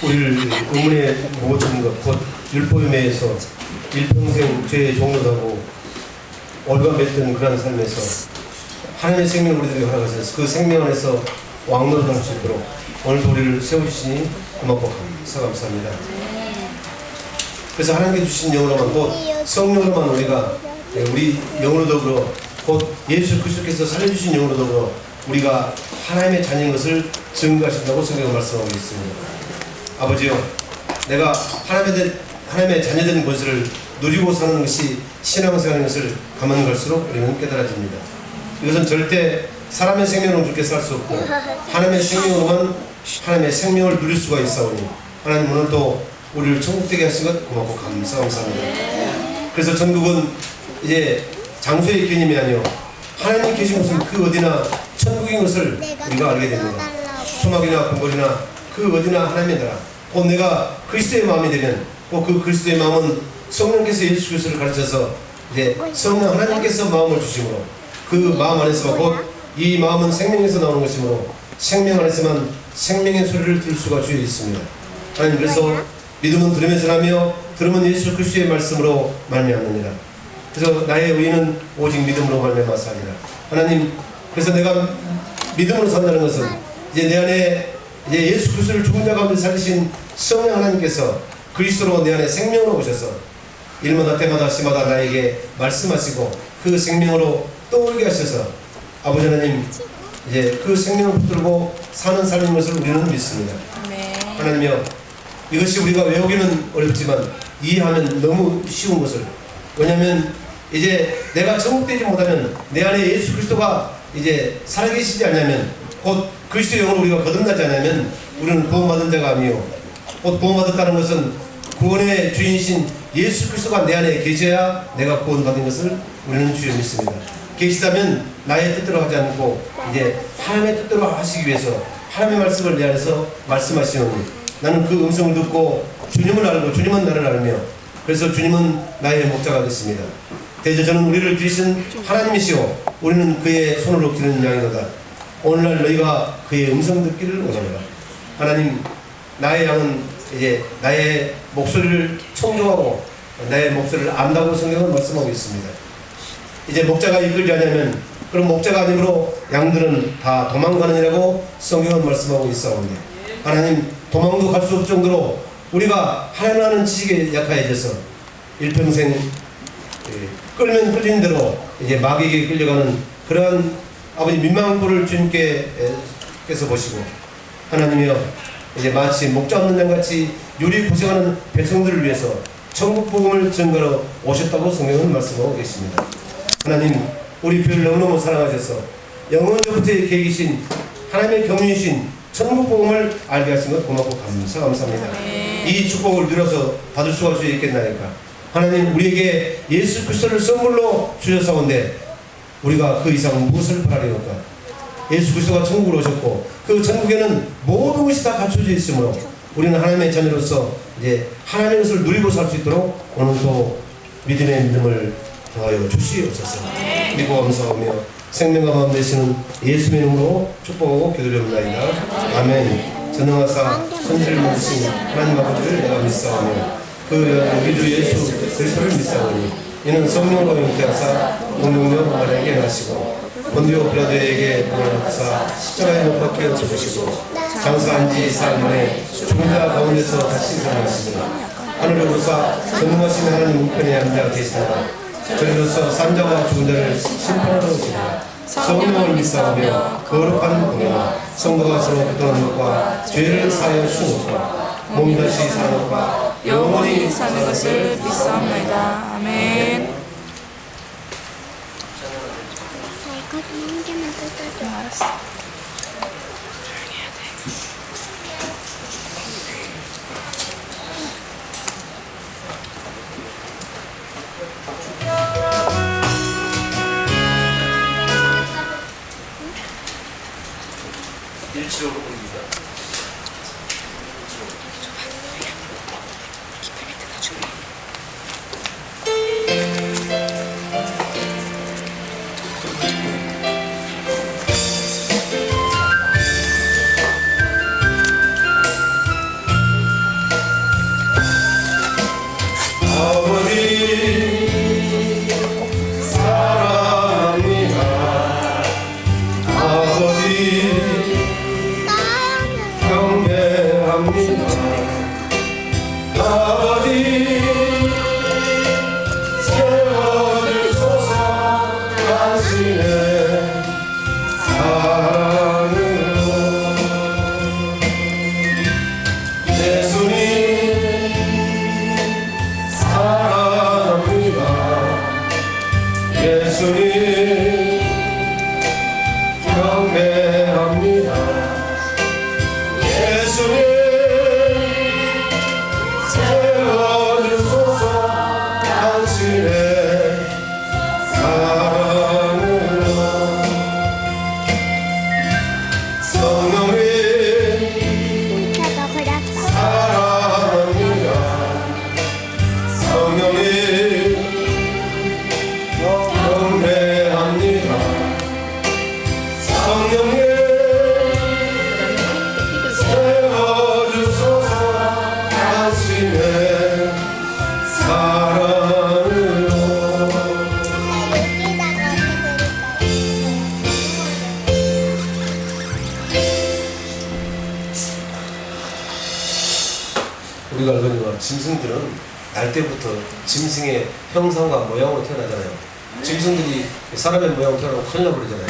우리를 의문에 모든 것, 곧 율법에 매여서 일평생 죄에 종노하고 올가맸던 그런 삶에서 하나님의 생명을 우리들에게 허락하셔서 그 생명 안에서 왕노릇할 수 있도록 오늘도 우리를 세워주시니 고맙고 감사합니다. 그래서 하나님께 주신 영으로만, 곧 성령으로만 우리가 우리 영으로 더불어 곧 예수 그리스도께서 살려주신 영으로 더불어 우리가 하나님의 자녀인 것을 증거하신다고 성경은 말씀하고 있습니다. 아버지요, 내가 하나님의 자녀된 것을 누리고 사는 것이 신앙생활인 것을 가만 갈수록 우리는 깨달아집니다. 이것은 절대 사람의 생명으로 그렇게 살 수 없고 하나님의 생명으로만 하나님의 생명을 누릴 수가 있사오니 하나님 오늘도 우리를 천국 되게 하신 것 고맙고 감사합니다. 그래서 천국은 이제 장소의 개념이 아니요 하나님이 계신 곳은 그 어디나 천국인 것을 우리가 알게 됩니다. 소막이나 궁궐이나 그 어디나 하나님의 나라, 곧 내가 그리스도의 마음이 되면 곧 그 그리스도의 마음은 성령께서 예수 그리스도를 가르쳐서 이제 성령 하나님께서 마음을 주심으로 그 마음 안에서 곧 이 마음은 생명에서 나오는 것이므로 생명 안에서만 생명의 소리를 들을 수가 주에 있습니다. 하나님, 그래서 믿음은 들으면서 나며 들으면 예수 그리스도의 말씀으로 말미암느니라. 그래서 나의 의는 오직 믿음으로 말미암았사니라. 하나님, 그래서 내가 믿음으로 산다는 것은 이제 내 안에 이제 예수 그리스도를 죽은 자 가운데 살리신 성령 하나님께서 그리스도로 내 안에 생명으로 오셔서 일마다 때마다 시마다 나에게 말씀하시고 그 생명으로 떠오르게 하셔서 아버지 하나님 이제 그 생명을 붙들고 사는 삶인 것을 우리는 믿습니다. 하나님이여, 이것이 우리가 외우기는 어렵지만 이해하면 너무 쉬운 것을, 왜냐하면 이제 내가 정복되지 못하면 내 안에 예수 그리스도가 이제 살아계시지 않냐면 곧 그리스도의 영으로 우리가 거듭나지 않으면 우리는 구원받은 자가 아니요 곧 구원받았다는 것은 구원의 주인이신 예수 그리스도가 내 안에 계셔야 내가 구원받은 것을 우리는 주여 믿습니다. 계시다면 나의 뜻대로 하지 않고 이제 하나님의 뜻대로 하시기 위해서 하나님의 말씀을 내 안에서 말씀하시오니 나는 그 음성을 듣고 주님을 알고 주님은 나를 알며 그래서 주님은 나의 목자가 됐습니다. 대저저는 우리를 기르신 하나님이시오 우리는 그의 손으로 기르는 양이로다. 오늘날 너희가 그의 음성 듣기를 원하노라. 하나님, 나의 양은 이제 나의 목소리를 청종하고 나의 목소리를 안다고 성경은 말씀하고 있습니다. 이제 목자가 이끌지 않으면 그럼 목자가 아니므로 양들은 다 도망가느니라고 성경은 말씀하고 있사오니 하나님, 도망도 갈 수 없을 정도로 우리가 하나님의 지식에 약해져서 일평생 끌면 끌리는 대로 이제 마귀에게 끌려가는 그러한 아버지 민망한 꼴을 주님께서 보시고 하나님이여 이제 마치 목자 없는 양같이 요리 고생하는 백성들을 위해서 천국 복음을 전가로 오셨다고 성경은 말씀하고 계십니다. 하나님, 우리 교회를 너무너무 사랑하셔서 영원부터 계기신 하나님의 경륜이신 천국 복음을 알게 하신 것 고맙고 감사합니다. 이 축복을 누려서 받을 수가 있겠나이까. 하나님, 우리에게 예수 그리스도를 선물로 주셨사온데 우리가 그 이상 무엇을 바라리오까. 예수 그리스도가 천국으로 오셨고 그 천국에는 모든 것이 다 갖춰져 있으므로 우리는 하나님의 자녀로서 이제 하나님의 것을 누리고 살 수 있도록 오늘도 믿음의 믿음을 더하여 주시옵소서. 믿고 감사하며 생명과 마음 되시는 예수의 이름으로 축복하고 기도드립니다. 아멘. 전능하사 천지를 만드신 하나님 아버지를 내가 믿사오며 그 우리 주 예수 그리스도를 믿사오니 이는 성령으로 잉태하사 공동력 아래에게 나시고 본디오 빌라도에게 고난하사 십자가에 못 박혀 죽으시고 장사한 지 사흘 만에 죽은 자 가운데서 다시 살아나시니 하늘에 오르사 전능하신 하나님 우편에 앉아 계시다가 저리로서 산자와 죽은 자를 심판하러 오시리라. 성령을 믿사오며 거룩한 공예와 성도가 서로 붙드는 것과 죄를 사하여 주는 것과 몸 다시 사는 것과 영원히 사는 것을 믿사옵나이다. 아멘. 알았어. 일치로 보입니다. 경배합니다. 아버지 세워주소서 당신의 사랑으로. 예수님 사랑합니다. 예수님 경배합니다. 예수님 세워주소서 당신의 사랑으로. 성령님 사랑합니다. 성령님 경배합니다. 성령님 세워주소서 당신의 사랑으로. 우리가 알고 있는 건 짐승들은 날 때부터 짐승의 형상과 모양으로 태어나잖아요. 짐승들이 사람의 모양으로 태어나면 큰일 나버리잖아요.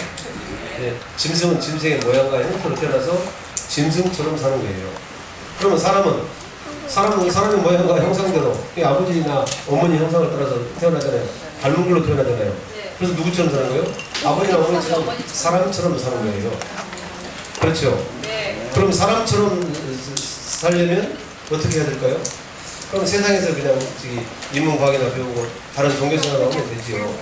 짐승은 짐승의 모양과 형태로 태어나서 짐승처럼 사는 거예요. 그러면 사람은 사람의 모양과 형상대로 아버지나 어머니 형상을 따라서 태어나잖아요. 닮은 걸로 태어나잖아요. 그래서 누구처럼 사는 거예요? 아버지나 어머니처럼 사람처럼 사는 거예요. 그렇죠? 그럼 사람처럼 살려면 어떻게 해야 될까요? 그럼 세상에서 그냥 인문과학이나 배우고 다른 종교생활을 하면 되지요.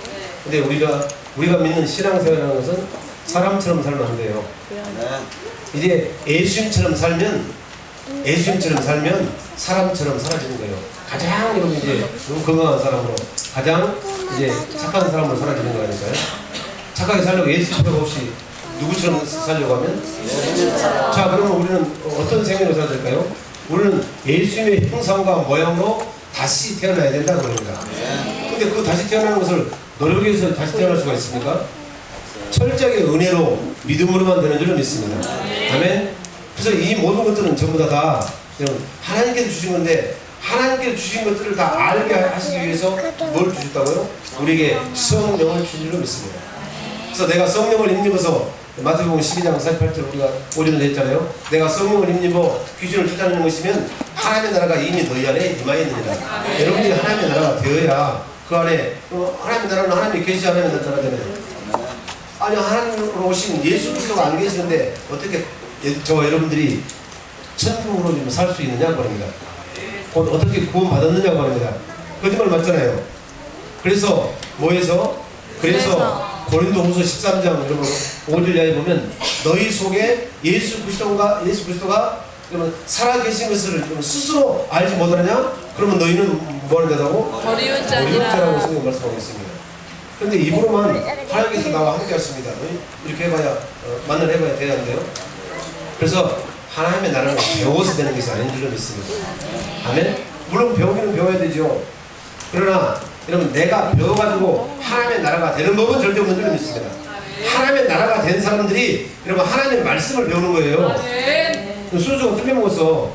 근데 우리가 믿는 신앙생활이라는 것은 사람처럼 살면 안 돼요. 이제 예수님처럼 살면 사람처럼 사라지는 거예요. 가장 여러분 이제 너무 건강한 사람으로, 가장 이제 착한 사람으로 사라지는 거니까요. 착하게 살려고 예수 필요가 없이 누구처럼 살려고 하면, 자 그러면 우리는 어떤 생명으로 살아야 될까요? 우리는 예수님의 형상과 모양으로 다시 태어나야 된다는 겁니다. 근데 그 다시 태어나는 것을 노력해서 다시 태어날 수가 있습니까? 철저하게 은혜로 믿음으로만 되는 줄은 믿습니다. 아멘. 그래서 이 모든 것들은 전부 다 하나님께서 주신 건데, 하나님께서 주신 것들을 다 알게 하시기 위해서 뭘 주셨다고요? 우리에게 성령을 주신 줄로 믿습니다. 그래서 내가 성령을 힘입어서 마태복음 12장 48절 우리가 오전에 했잖아요. 내가 성령을 힘입어 귀신을 쫓아내는 것이면 하나님의 나라가 이미 너희 안에 임하였느니라. 여러분이 하나님의 나라가 되어야 그 안에 하나님의 나라는 하나님이 계시지 않으면 나타나잖아요. 아니 하나님으로 오신 예수 그리스도가 안 계시는데 어떻게 저와 여러분들이 천국으로 좀 살 수 있느냐고 합니다. 어떻게 구원 받았느냐고 합니다. 거짓말 맞잖아요. 그래서 그래서 고린도후서 13장 여러분 5절 이하에 보면 너희 속에 예수 그리스도가 그러면 살아계신 것을 스스로 알지 못하느냐? 그러면 너희는 뭐하는 자라고? 버리운 자라고 성경 말씀하고 있습니다. 그런데 입으로만 하나님께서 나와 함께 하십니다. 이렇게 해봐야 만날 해봐야 되는데요. 그래서 하나님의 나라는 배워서 되는 것이 아닌 줄로 믿습니다. 아멘. 물론 배우기는 배워야 되죠. 그러나 여러분 내가 배워가지고 하나님의 나라가 되는 법은 절대 없는 줄로 믿습니다. 하나님의 나라가 된 사람들이 여러분 하나님의 말씀을 배우는 거예요. 순수가 어떻게 먹었어?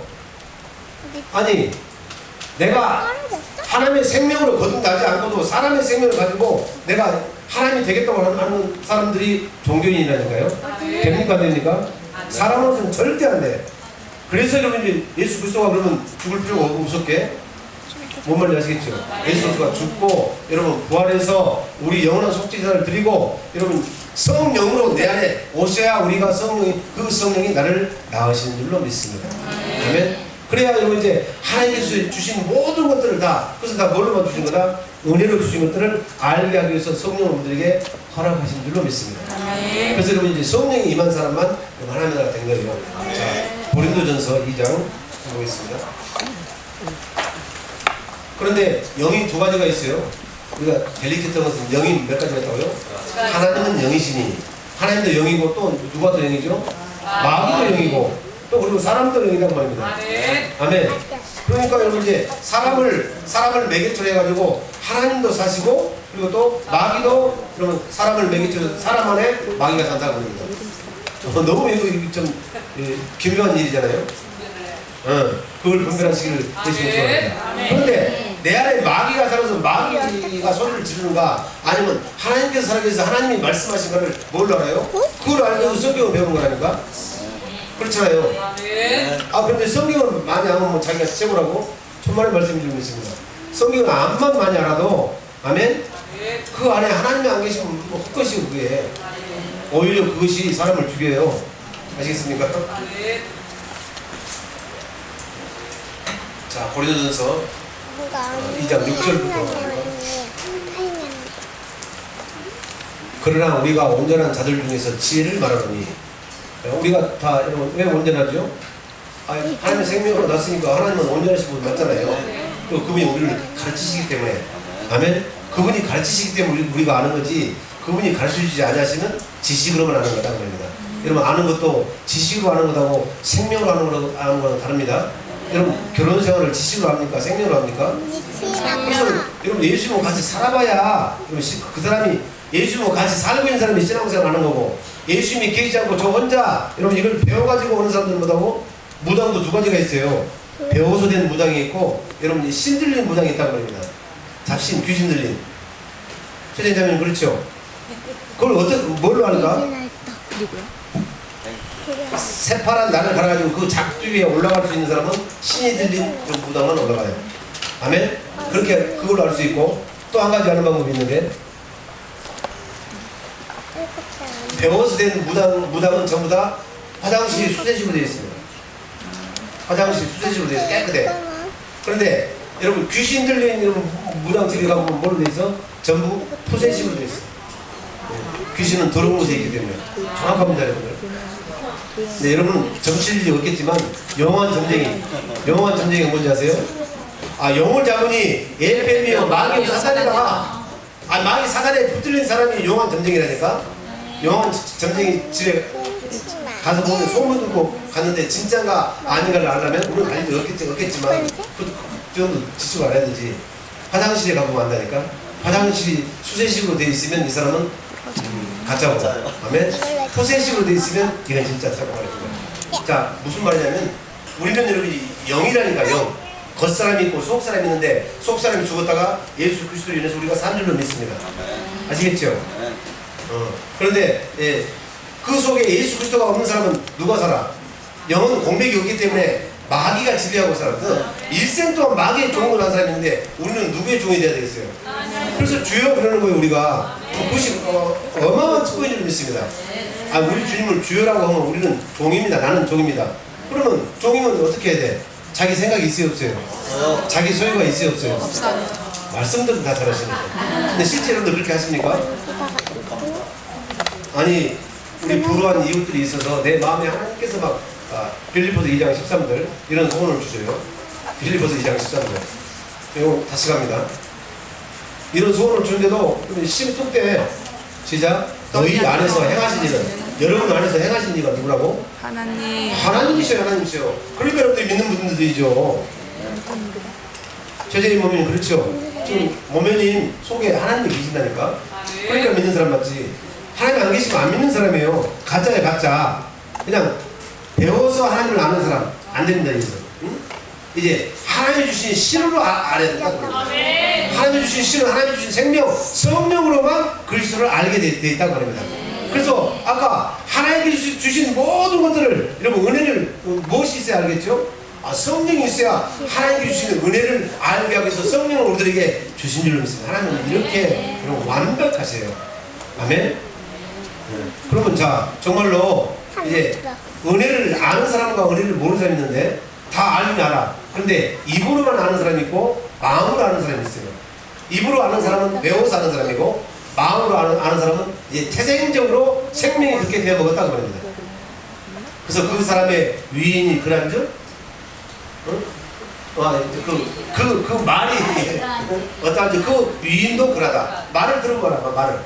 아니 내가 하나님의 생명으로 거듭나지 않고도 사람의 생명을 가지고 내가 하나님이 되겠다고 하는 사람들이 종교인이라니까요. 됩니까 안 됩니까? 사람으로서는 절대 안 돼. 그래서 여러분 이제 예수 그리스도가 그러면 죽을 필요가 없고 무섭게 뭔 말인지 아시겠죠? 예수 그리스도가 죽고 여러분 부활해서 우리 영원한 속죄제를 드리고 여러분 성령으로 내 안에 오셔야 우리가 그 성령이 나를 낳으시는 줄로 믿습니다. 아멘. 그래야 여러분 이제 하나님께서 주신 모든 것들을 다 그것은 다 뭘로만 주신 거다? 은혜로 주신 것들을 알게 하기 위해서 성령을 우리들에게 허락하신 줄로 믿습니다. 그래서 여러분 이제 성령이 임한 사람만 하나님의 나라가 된 거예요. 자, 고린도전서 2장 보겠습니다. 그런데 영이 두 가지가 있어요. 우리가 델리트했던 것은 영이 몇 가지가 있다고요? 하나님은 영이시니 하나님도 영이고 또 누가 더 영이죠? 마귀도 영이고 또 그리고 사람도 영이란 말입니다. 아멘. 그러니까 여러분 이제 사람을 매개체로 해가지고 하나님도 사시고 그리고 또 마귀도 그러면 사람을 매개체로 사람 안에 마귀가 산다고 합니다. 너무 이거 좀 기묘한 일이잖아요. 그걸 분별하시기를 예수님 소원합니다. 그런데 내 안에 마귀가 살아서 마귀가 소리를 지르는가, 아니면 하나님께서 살아계셔서 하나님이 말씀하신 것을 뭘 알아요? 그걸 알고 성경을 배우는 거라니까. 그렇잖아요. 그런데 성경을 많이 알면 뭐 자기가 최고라고 천만의 말씀이 좀 있습니다. 성경을 암만 많이 알아도, 아멘? 그 안에 하나님이 안 계시면 뭐 헛것이고, 그게 오히려 그것이 사람을 죽여요. 아시겠습니까? 자, 고린도전서 2장 6절부터. 그러나 우리가 온전한 자들 중에서 지혜를 말하노니, 우리가 다 왜 온전하죠? 하나님의 생명으로 났으니까 하나님은 온전하신 분 맞잖아요. 또 그분이 우리를 가르치시기 때문에, 아멘. 그분이 가르치시기 때문에 우리가 아는 거지, 그분이 가르쳐주지 않으시면 지식으로만 아는 거다 그럽니다. 여러분, 아는 것도 지식으로 아는 것하고 생명으로 아는 거는 다릅니다. 여러분, 결혼 생활을 지식으로 합니까? 생명으로 합니까? 그래서 여러분, 예수님과 같이 살아봐야, 그 사람이 예수님과 같이 살고 있는 사람이 신앙생활 하는 거고, 예수님이 계시지 않고 저 혼자, 여러분, 이걸 배워가지고 오는 사람들 못하고, 무당도 두 가지가 있어요. 배워서 된 무당이 있고, 여러분, 신 들린 무당이 있다고 합니다. 잡신, 귀신 들린. 최전자면 그렇죠? 그걸 뭘로 하는가? 새파란 날을 갈아가지고 그 작두 위에 올라갈 수 있는 사람은 신이 들린 무당만 올라가요. 아멘? 그렇게 그걸로 알 수 있고, 또 한 가지 하는 방법이 있는데, 배워서 된 무당은 전부 다 화장실이 수세식으로 되어 있습니다. 화장실이 수세식으로 되어 있어. 깨끗해. 그런데 여러분, 귀신 들린 무당집에 가보면 뭘로 되어 있어? 전부 푸세식으로 되어 있어. 귀신은 더러운 곳에 있기 때문에. 정확합니다, 여러분들. 네, 여러분 정치일이 없겠지만 영원한 전쟁이 뭔지 아세요? 영을 잡으니 엘베미어 마귀 사단이다. 마귀 사단에 붙들린 사람이 영원한 전쟁이라니까. 영원한 전쟁이 집에 가서 보면 소문 듣고 갔는데 진짜가 아닌가를 알려면 우리는 관리도 없겠지만 그 정도 지치고 알아야 되지. 화장실에 가보면 안다니까. 화장실이 수세식으로 되어 있으면 이 사람은 가짜고, 아멘. 토세식으로 되어 있으면 이건 진짜 짜고 말이야. 자, 무슨 말이냐면, 우리는 여러분 영이라니까. 영. 겉사람이 있고 속사람이 있는데, 속사람이 죽었다가 예수 그리스도로 인해서 우리가 산 줄로 믿습니다. 아시겠죠? 그런데 그 속에 예수 그리스도가 없는 사람은 누가 살아? 영은 공백이 없기 때문에 마귀가 지배하고 살아. 일생 동안 마귀의 종을 한 사람이 있는데 우리는 누구의 종이 돼야 되겠어요? 그래서 주여 그러는 거예요. 우리가 그것이 어마어마한 축복인 줄 믿습니다. 우리 주님을 주여라고 하면 우리는 종입니다. 나는 종입니다. 그러면 종이면 어떻게 해야 돼? 자기 생각이 있어요 없어요? 자기 소유가 있어요 없어요? 말씀들은 다 잘하시는데, 근데 실제 여러분들 그렇게 하십니까? 아니, 우리 불우한 이웃들이 있어서 내 마음에 하나님께서 막 빌립보서 2장 13절 이런 소원을 주세요. 빌립보서 2장 13절. 이거 다시 갑니다. 이런 소원을 주는데도 심히 뚝대. 시작. 너희 안에서 행하신 일은, 여러분 안에서 행하신 이가 누구라고? 하나님이셔요. 하나님이셔요. 그러니까 여러분들이 믿는 분들이죠. 제자의 모면이 그렇죠. 지금 모면님 속에 하나님이 계신다니까. 그러니까 믿는 사람 맞지. 하나님 안 계시면 안 믿는 사람이에요. 가짜예요, 가짜. 그냥 배워서 하나님을 아는 사람 안 됩니다. 응? 이제 하나님이 주신 신으로 알아야 된다. 하나님이 주신 신은 하나님이 주신 생명, 성령으로만 그리스도를 알게 돼 있다고 합니다. 그래서 아까 하나님께 주신 모든 것들을, 여러분 은혜를 무엇이 있어야 알겠죠? 성령이 있어야 하나님께 주시는 은혜를 알게 하기 위해서 성령을 우리들에게 주신 줄로 믿습니다. 하나님은 이렇게 여러분 완벽하세요. 아멘. 그러면 자, 정말로 이제 은혜를 아는 사람과 은혜를 모르는 사람이 있는데, 다 알긴 알아. 그런데 입으로만 아는 사람이 있고 마음으로 아는 사람이 있어요. 입으로 아는 사람은 배워서 아는 사람이고, 마음으로 아는 사람은 이제 태생적으로 생명이 그렇게 되어 먹었다고 합니다. 그래서 그 사람의 위인이 그란 줄, 그 말이 어떠한지 그 위인도 그러다. 말을 들어보라. 말을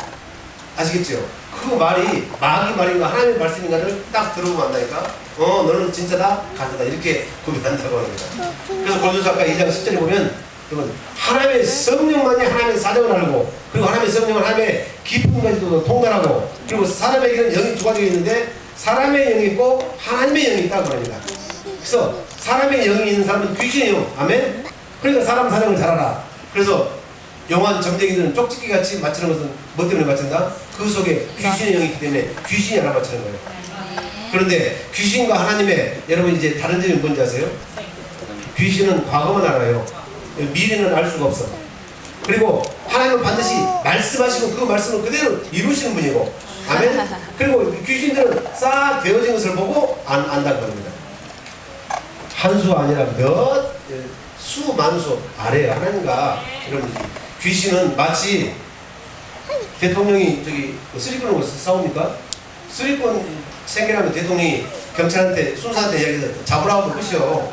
아시겠죠? 그 말이 마귀 말인가 하나님의 말씀인가를 딱 들어보면 안다니까. 너는 진짜다 가짜다 이렇게 구별한다고 합니다. 그래서 고린도서 아까 2장 10절에 보면, 여러분 하나님의 성령만이 하나님의 사정을 알고, 그리고 하나님의 성령은 하나님의 기쁨까지도 통달하고, 그리고 사람에게는 영이 두 가지가 있는데 사람의 영이 있고 하나님의 영이 있다고 합니다. 그래서 사람의 영이 있는 사람은 귀신의 영. 아멘? 그러니까 사람 사정을 잘 알아. 그래서 용한 점쟁이들은 쪽집기 같이 맞추는 것은 뭐 때문에 맞춘다? 그 속에 귀신의 영이 있기 때문에 귀신이 알아맞추는 거예요. 그런데 귀신과 하나님의 여러분 이제 다른 점이 뭔지 아세요? 귀신은 과거만 알아요. 미래는 알 수가 없어. 그리고 하나님은 반드시 말씀하시고 그 말씀을 그대로 이루시는 분이고, 아멘? 그리고 귀신들은 싹 되어진 것을 보고 안다고 합니다. 한 수 아니라 몇 수 만수 아래에 하나님과 여러분 귀신은 마치 대통령이 저기 쓰리꾼하고 싸웁니까? 쓰리꾼 생겨나면 대통령이 경찰한테 순사한테 이야기해서 잡으라고 끝이요.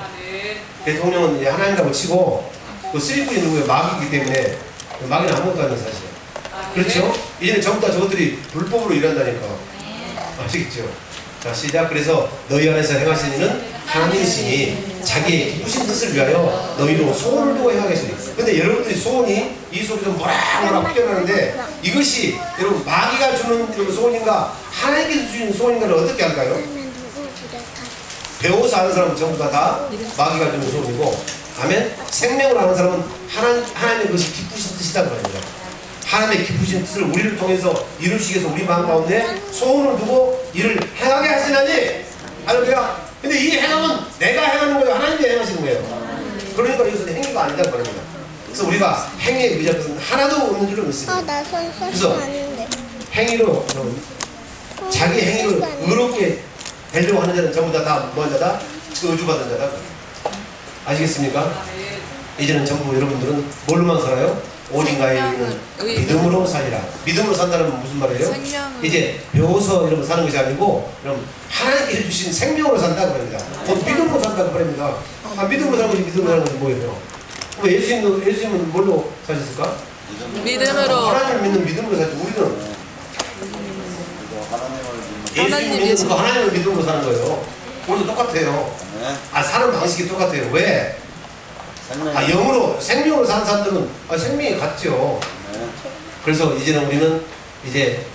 대통령은 이제 하나님이라고 치고 그 쓰리꾼이 누구예요? 마귀이기 때문에 마귀는 아무것도 아닌 사실. 그렇죠? 이제는 전부 다 저것들이 불법으로 일한다니까. 아시겠죠? 자, 시작. 그래서 너희 안에서 행하시는 이는 하나님이시니 자기의 기쁘신 뜻을 위하여 너희로 소원을 두고 행하겠으니. 근데 여러분들이 소원이 이 속에서 뭐라 피어나는데 이것이 여러분 마귀가 주는 소원인가 하나님께서 주신 소원인가를 어떻게 할까요? 배워서 하는 사람은 전부 다 마귀가 주는 소원이고, 아멘? 생명으로 하는 사람은 하나님의 그것이 기쁘신 뜻이다 그럽니다. 하나님의 기쁘신 뜻을 우리를 통해서 이루시기 위해서 우리 마음 가운데 소원을 두고 이를 행하게 하시나니. 할렐루야. 근데 이 행함은 내가 행하는 거예요? 하나님이 행하시는 거예요? 그러니까 이것은 행위가 아니다 그럽니다. 그래서 우리가 행위에 의지할 것은 하나도 없는 줄로 믿습니다. 그래서 행위로 자기 행위를 의롭게 되려고 하는 자는 전부 다 뭐한 자다? 저주받은 자다. 아시겠습니까? 이제는 전부 여러분들은 뭘로만 살아요? 오직 나의 이는 믿음으로 살리라. 믿음으로 산다는 건 무슨 말이에요? 이제 배워서 여러분 사는 것이 아니고 여러분 하나님께서 주신 생명으로 산다고 합니다. 믿음으로 산다고 합니다. 믿음으로 사는 것이 믿음으로 사는 것이 뭐예요? 예수님은 뭘로 사셨을까? 믿음으로. 하나님을 믿는 믿음으로 살죠. 우리는 예수님을 믿는 하나님을 믿음으로 사는 거예요. 우리도 똑같아요. 사는 방식이 똑같아요. 왜? 영으로 생명으로 사는 사람들은 생명이 같죠. 그래서 이제는 우리는 이제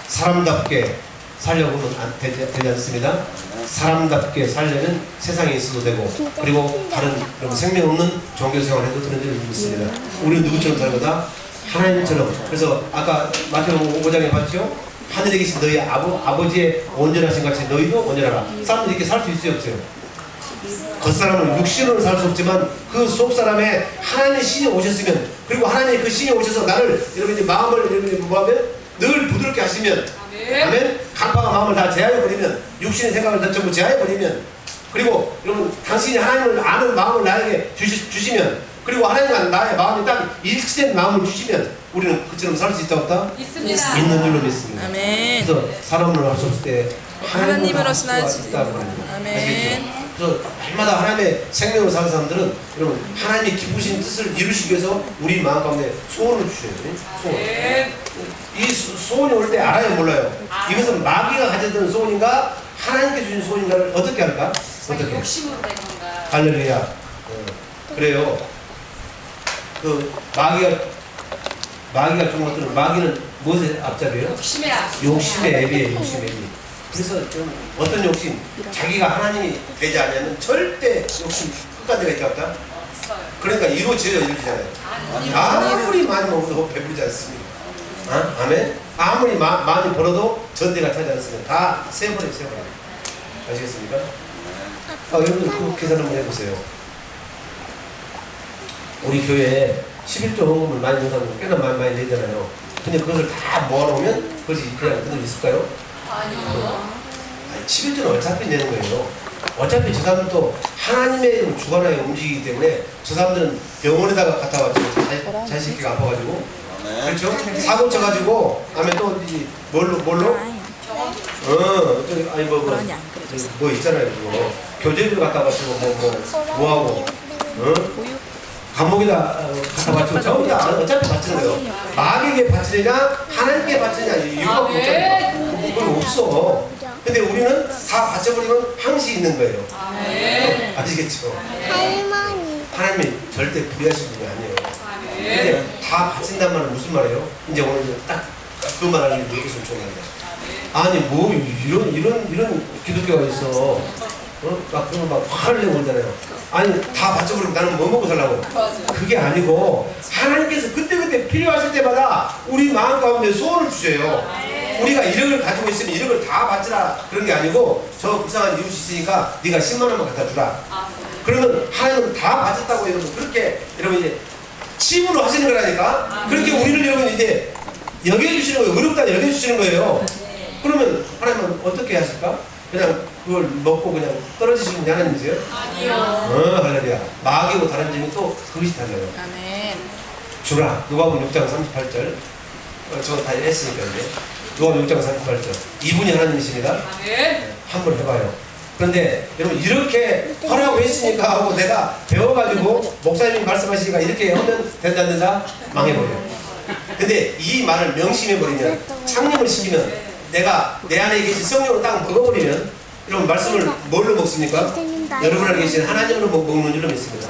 사람답게 살려고 하면 되지 않습니다. 사람답게 살려면 세상에 있어도 되고, 그리고 다른 생명 없는 종교 생활을 해도 되는 줄 믿습니다. 우리는 누구처럼 살 거다? 하나님처럼. 그래서 아까 마태복음 5장에 봤죠? 하늘에 계신 너희 아버지의 온전하신 같이 너희도 온전하라. 사람들이 이렇게 살 수 있어요, 없어요? 겉사람은 육신으로 살 수 없지만 그 속사람에 하나님의 신이 오셨으면, 그리고 하나님의 그 신이 오셔서 나를 여러분이 마음을 여러분이 뭐하면 늘 부드럽게 하시면, 아멘? 강팍한 마음을 다 제하여버리면, 육신의 생각을 다 전부 제하여버리면, 그리고 여러분 당신이 하나님을 아는 마음을 나에게 주시면, 그리고 하나님과 나의 마음이 딱 일치된 마음을 주시면 우리는 그처럼 살 수 있다 없다? 있습니다. 있는 줄로 믿습니다. 아멘. 그래서 사람으로 할 수 없을 때 하나님으로서 할 수 있다고 합니다. 아멘. 그래서 날마다 하나님의 생명으로 사는 사람들은 여러분 하나님이 기쁘신 뜻을 이루시기 위해서 우리 마음 가운데 소원을 주셔야 돼요. 소원. 이 소원이 올 때 알아요, 몰라요? 이것은 마귀가 가져던 소원인가 하나님께 주신 소원인가를 어떻게 할까? 어떻게? 욕심으로 된 건가? 할렐루야. 그래요. 그 마귀가 준 것들은, 마귀는 무엇의 앞잡이에요? 욕심의 앱이에요. 욕심의 앱이. 그래서 좀 어떤 욕심? 자기가 하나님이 되지 않으면 절대 욕심 끝까지 갈 게 없다. 그러니까 이루어져요, 이렇게잖아요. 아무리 많이 먹어도 배부르지 않습니다. 아멘? 아무리 많이 벌어도 전대가 타지 않습니다. 다 세버려요. 아시겠습니까? 여러분들 그 계산 한번 해보세요. 우리 교회에 11조 헌금을 많이 준 사람은 꽤나 많이 내잖아요. 근데 그것을 다 모아놓으면 그것이 그냥 그대로 있을까요? 아니요. 11조는 어차피 내는 거예요. 어차피 저 사람들도 하나님의 주관하에 움직이기 때문에 저 사람들은 병원에다가 갔다 와가지고 자식이 아파가지고, 그렇죠? 사고 쳐가지고, 다음에 또 뭘로? 뭐 있잖아요, 그거. 교재비로 갖다 바치고, 뭐하고, 감옥에다 갖다 바치고, 전부 다 어차피 바치는 거예요. 마귀에게 바치느냐, 하나님께 바치느냐, 이유가 없잖아요. 그건 없어. 근데 우리는 다 바쳐버리면 항시 있는 거예요. 아시겠죠? 하나님이 절대 불의하신 분이 아니에요. 근데 다 바친단 말은 무슨 말이에요? 이제 오늘 딱 그 말하는 게 무엇을 중요합니다. 아니 뭐 이런 기독교가 있어. 막 그러면 막 화를 내고 그러잖아요. 아니 다 바쳐버리면 나는 뭐 먹고 살라고. 그게 아니고 하나님께서 그때그때 필요하실 때마다 우리 마음 가운데 소원을 주셔요. 우리가 1억을 가지고 있으면 1억을 다 바치라 그런 게 아니고 저 불쌍한 이웃이 있으니까 네가 10만 원만 갖다 주라. 그러면 하나님은 다 바쳤다고 여러분 그렇게 여러분 이제 침으로 하시는 거라니까. 그렇게 우리를 여러분 이제 여겨주시는 거예요. 어렵다 여겨주시는 거예요. 그러면 하나님은 어떻게 하실까? 그냥 그걸 먹고 그냥 떨어지시는 하나님이세요? 아니요. 할렐루야. 마귀고 다른 점이 또 그것이 달라요. 아멘. 주라. 누가복음 6장 38절. 저거 다 했으니까 이제. 누가복음 6장 38절. 이분이 하나님이십니다. 한번 해봐요. 그런데 여러분 이렇게 하라고 했으니까 하고 내가 배워가지고 목사님이 말씀하시니까 이렇게 하면 된다 안 된다? 망해버려요. 근데 이 말을 명심해버리면 창념을 시키면 내가 내 안에 계신 성령을 딱 먹어버리면 여러분 말씀을 뭘로 먹습니까? 여러분 안에 계신 하나님으로 먹는 줄로 믿습니다.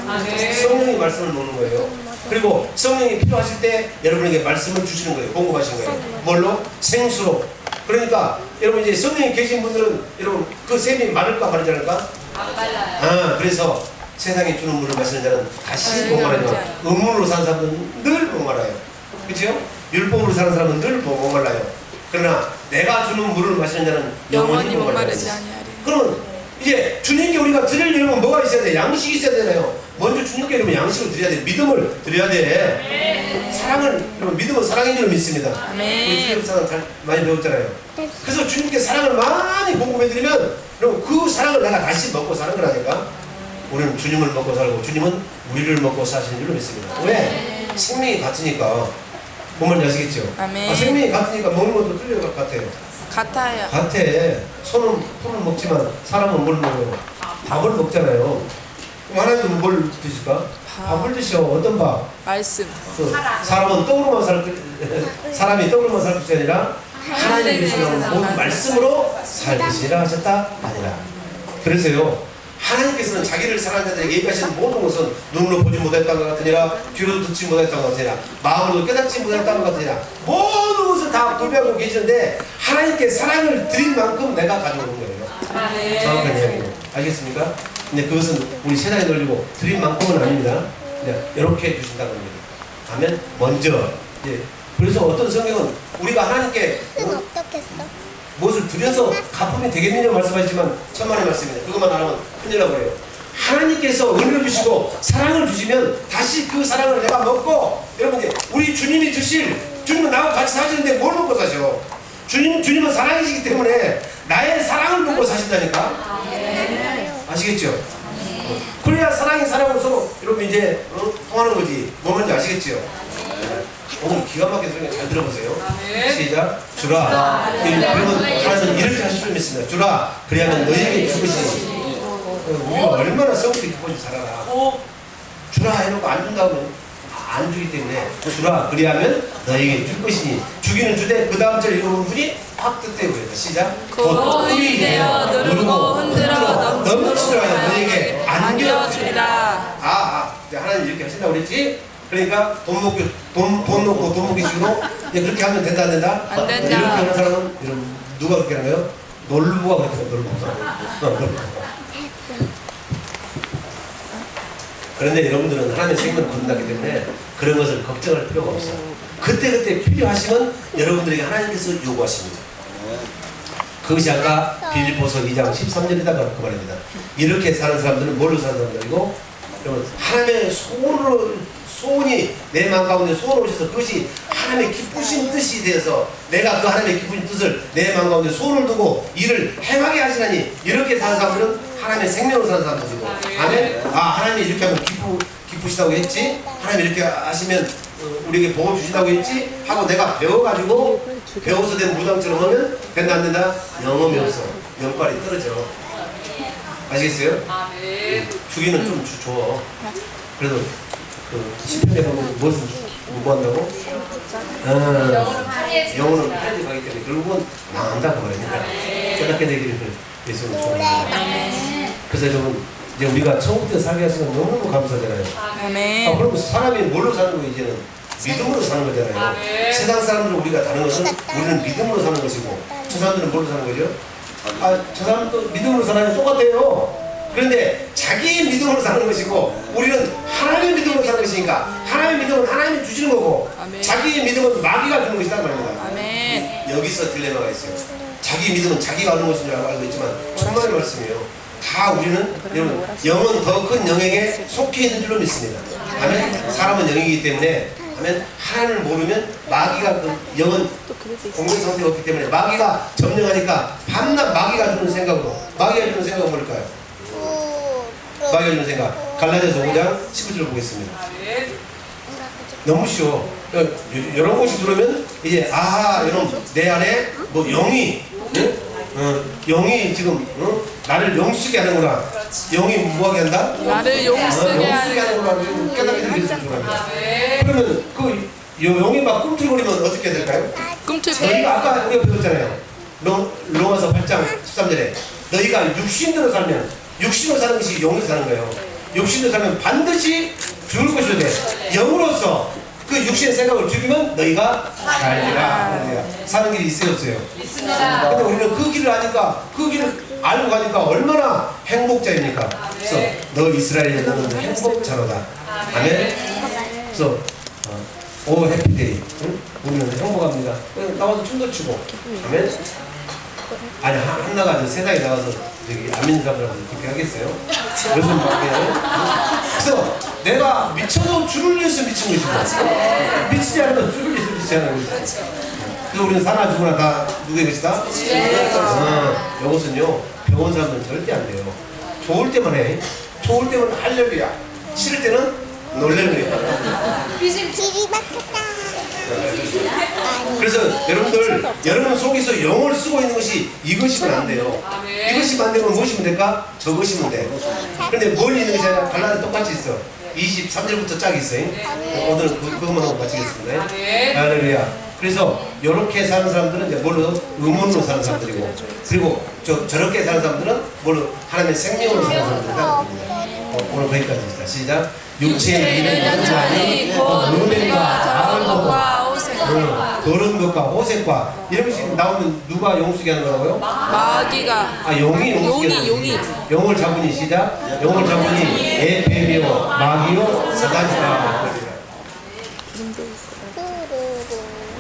성령이 말씀을 먹는 거예요. 그리고 성령이 필요하실 때 여러분에게 말씀을 주시는 거예요. 공급하신 거예요. 뭘로? 생수로. 그러니까 여러분 이제 성령이 계신 분들은 여러분 그 샘이 마를까 마르지 않을까? 안 발라요. 그래서 세상에 주는 물을 마시는 자는 다시 목마르지만 음물로 사는 사람은 늘 목말라요. 그렇죠? 율법으로 사는 사람은 늘 목말라요. 그러나 내가 주는 물을 마시는 자는 영원히 목마르지 아니하리. 그러면 이제 주님께 우리가 드리려면 뭐가 있어야 돼? 양식이 있어야 되나요? 먼저 주님께 이러면 양식을 드려야 돼. 믿음을 드려야 돼. 사랑을, 여러분 믿음은 사랑인 줄 믿습니다. 우리 주님 사랑 잘 많이 배웠잖아요. 그래서 주님께 사랑을 많이 공급해드리면 여러분 그 사랑을 내가 다시 먹고 사는 거라니까. 우리는 주님을 먹고 살고 주님은 우리를 먹고 사시는 줄로 믿습니다. 왜? 생명이 같으니까. 뭔 말인지 아시겠죠? 아멘. 생명이 같으니까 먹는 것도 틀릴 것 같아요. 같아요. 같아. 손은 풀을 먹지만 사람은 뭘 먹어요? 밥을 먹잖아요. 그럼 하나님도 뭘 드실까? 밥을 드셔. 어떤 밥? 말씀. 사람은 떡으로만 사람이 떡으로만 살 것이 아니라 하나님 계시는 모든 말씀으로 살으시라 하셨다 아니라. 그래서요. 하나님께서는 자기를 사랑하는 자들에게 얘기하시는 모든 것은 눈으로 보지 못했던 것 같으니라, 귀로 듣지 못했던 것 같으니라, 마음으로 깨닫지 못했던 것 같으니라, 모든 것을 다 도배하고 계시는데 하나님께 사랑을 드린 만큼 내가 가져오는 거예요. 정확한 이야기예요. 알겠습니까? 근데 그것은 우리 세상에 놀리고 드린 만큼은 아닙니다. 그냥 이렇게 주신다는 겁니다. 아멘. 먼저 그래서 어떤 성경은 우리가 하나님께 어떻게 했어? 무엇을 드려서 갚으면 되겠느냐 말씀하시지만 천만의 말씀입니다. 그것만 안 하면 큰일 나버려요. 하나님께서 은혜를 주시고 사랑을 주시면 다시 그 사랑을 내가 먹고, 여러분 이제 우리 주님이 주실, 주님은 나하고 같이 사시는데 뭘 먹고 사셔? 주님은 사랑이시기 때문에 나의 사랑을 먹고 사신다니까. 아시겠죠? 그래야 사랑이 사랑으로 서로 여러분 이제 통하는 거지. 뭐 뭔지 아시겠죠? 오늘 기가 막히게 소리가 잘 들어보세요. 시작. 주라. 그러면 하나님은 이렇게 하실 줄 믿습니다. 주라. 그리하면 너희에게 줄 것이니. 우리가 얼마나 성격이 기쁜지 잘 알아. 주라 해놓고 안 준다면 안 주기 때문에 주라. 그리하면 너희에게 줄 것이니. 주기는 주되 그 다음 절 읽어본 분이 확 뜻대고 그랬다. 시작. 곧 꿀이 되어 누르고 흔들어 넘치도록 너희에게 안겨주리라. 하나님 이렇게 하신다고 그랬지? 그러니까 돈 놓고 돈 먹기 식으로 그렇게 하면 된다 안 된다? 안 된다. 이렇게 하는 사람은 누가 그렇게 하는 거예요? 놀부가 그렇게 하는 놀부가. 그런데 여러분들은 하나님의 생명을 거둔다기 때문에 그런 것을 걱정할 필요가 없어요. 그때그때 필요하시면 여러분들에게 하나님께서 요구하십니다. 그것이 아까 빌립보서 2장 13절에다가 그 말입니다. 이렇게 사는 사람들은 뭘로 사는 사람들이고, 여러분 하나님의 소원이 내 마음 가운데 소원을 오셔서 그것이 하나님의 기쁘신 뜻이 되어서 내가 그 하나님의 기쁘신 뜻을 내 마음 가운데 소원을 두고 일을 행하게 하시나니, 이렇게 사는 사람들은 하나님의 생명으로 사는 사람들이고. 아멘. 하나님이 이렇게 하면 기쁘시다고 했지, 하나님이 이렇게 하시면 우리에게 복을 주신다고 했지 하고 내가 배워가지고 배워서 된 무당처럼 하면 된다 안 된다? 영험이 없어. 면발이 떨어져. 아시겠어요? 주기는 좀 줘. 그래도 그 시편에 보면 무엇을 뭐 한다고? 영혼은 파리에 가기 때문에 결국은 망한다고 말입니다. 깨닫게 되기를 예수는 좋아합니다. 그래서 여러분 이제 우리가 처음부터 살게 하시는 건 너무너무 감사하잖아요. 아멘. 그럼 사람이 뭘로 사는 거 이제는? 믿음으로 사는 거잖아요. 세상 사람들은 우리가 다른 것은 우리는 믿음으로 사는 것이고, 저 사람들은 뭘로 사는 거죠? 저 사람도 믿음으로 사는 게 똑같아요. 그런데 자기의 믿음으로 사는 것이고 우리는 하나님의 믿음으로 사는 것이니까 하나님의 믿음은 하나님이 주시는 거고 아멘. 자기의 믿음은 마귀가 주는 것이다 말입니다. 아멘. 여기서 딜레마가 있어요. 자기 믿음은 자기가 얻는 것인 줄 알고 있지만 정말 말씀이에요. 다 우리는 여러분 영은 더 큰 영역에 속해 있는 줄로 믿습니다. 아멘. 사람은 영이기 때문에 아멘. 하나님을 모르면 마귀가 그 영은 공격 상태가 없기 때문에 마귀가 점령하니까 밤낮 마귀가 주는 생각으로 마귀가 주는 생각은 뭘까요? 마귀가 주는 생각 갈라디아서 5장 19절을 보겠습니다. 너무 쉬워. 이런 곳이 들어오면 이제 여러분 내 안에 뭐 영이 영이 지금 나를 용쓰게 하는구나. 영이 뭐하게 한다? 나를 용쓰게 하는구나. 깨닫게 되겠을 줄 압니다. 그러면 그 영이 막 꿈틀거리면 어떻게 될까요? 꿈틀 너희가 아까 우리가 배웠잖아요. 로마서 8장 13절에 너희가 육신으로 살면 육신으로 사는 것이 영으로 사는 거예요. 육신으로 살면 반드시 죽을 것이라 돼. 영으로서 그 육신의 생각을 죽이면 너희가 살리라. 사는 길이 있어요 없어요? 있습니다. 근데 우리는 그 길을 아니까 그 길을 알고 가니까 얼마나 행복자입니까? 그래서 너 이스라엘에 너는 행복자로다. 아멘. 그래서 오 해피데이. 응? 우리는 행복합니다. 나와서 춤도 추고. 아멘. 아니 한나가 저 세상에 나가서 저기 안 믿는 사람들하고 그렇게 하겠어요? 요즘 막 그래서 내가 미쳐도 주를 위해서 미친 것이고 미치지 않으면 주를 위해서 미치지 않는 것이지. 그래서 우리는 사나 죽으나 다 누구의 것이다? 이것은요 병원 사람들은 절대 안 돼요. 좋을 때만 해. 좋을 때는 할렐루야. 싫을 때는 놀랄루야. 길이 막혔다. 그래서 여러분들 여러분 속에서 영을 쓰고 있는 것이 이것이면 안 돼요. 이것이면 안 되면 무엇이면 될까? 저것이면 돼. 그런데 뭘 있는 것이 아니라 갈라디 똑같이 있어. 23절부터 쫙 있어요. 오늘 그것만 하고 마치겠습니다. 할렐루야. 그래서 이렇게 사는 사람들은 이제 뭘로? 의문으로 사는 사람들이고, 그리고 저렇게 사는 사람들은 뭘로? 하나님의 생명으로 사는 사람들이다. 오늘 거기까지 합시다. 시작. 육체의 일을 하니 은혜와 아름다움과 더러운 것과 호색과 이런 것이 나오면 누가 용쓰게 하는 거라고요? 마귀가 용이 용쓰게 하는 용이 영을 잡으니 시작. 영을 잡으니 에페미오 마귀요 사단이다.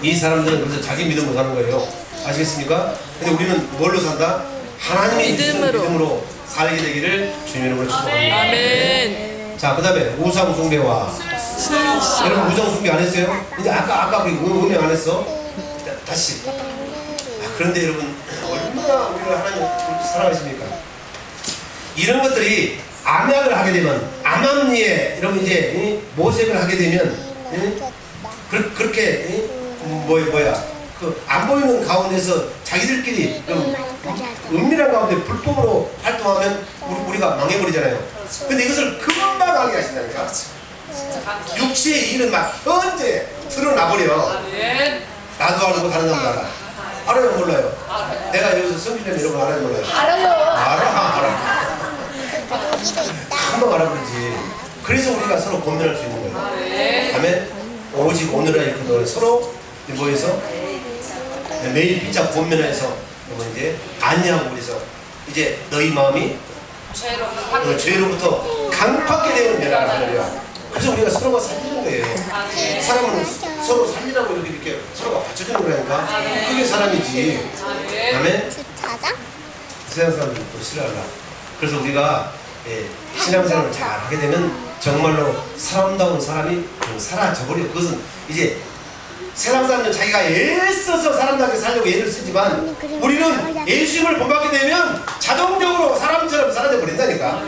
이 사람들은 그래서 자기 믿음으로 사는 거예요. 아시겠습니까? 근데 우리는 뭘로 산다? 하나님의 믿음으로 살게 되기를 주님의 이름으로 축복합니다. 아멘. 자, 그 다음에 우상 숭배와 여러분 우상 숭배 안 했어요? 이제 아까 우리 음행 안 했어? 다시. 그런데 여러분 얼마나 우리가 하나님 사랑하십니까? 이런 것들이 암약을 하게 되면 암암리에 여러분 이제 모색을 하게 되면 그렇게 그 안 보이는 가운데서 자기들끼리 은밀한 가운데 불법으로 활동하면 우리가 망해버리잖아요. 근데 이것을 금방 하게 하신다니까. 육체의 일은 막 언제 드러나버려. 나도 알고 다른 사람도 알아. 알아요 몰라요? 내가 여기서 성질내면 이런 거 알아요 몰라요? 알아. 금방 알아버리지. 그래서 우리가 서로 권면할 수 있는 거예요. 아멘. 오직 오늘날 이렇게 서로 뭐해서 매일 빗자 권면해서 이제 안니하고 그래서 이제 너희 마음이 죄로부터 강팍게 되는 면하라 하려야. 그래서 우리가 서로가 살리는 거예요. 사람은 서로 살리라고 이렇게 서로가 받쳐주는 거라니까. 그게 사람이지. 아멘. 세상 사람들이 또 싫어하려. 그래서 우리가 신앙생활을 잘 하게 되면 정말로 사람다운 사람이 사라져버려. 그것은 이제 세상 사람들은 자기가 애써서 사람답게 살려고 애를 쓰지만 우리는 예수님을 본받게 되면 자동적으로 사람처럼 살아져 버린다니까.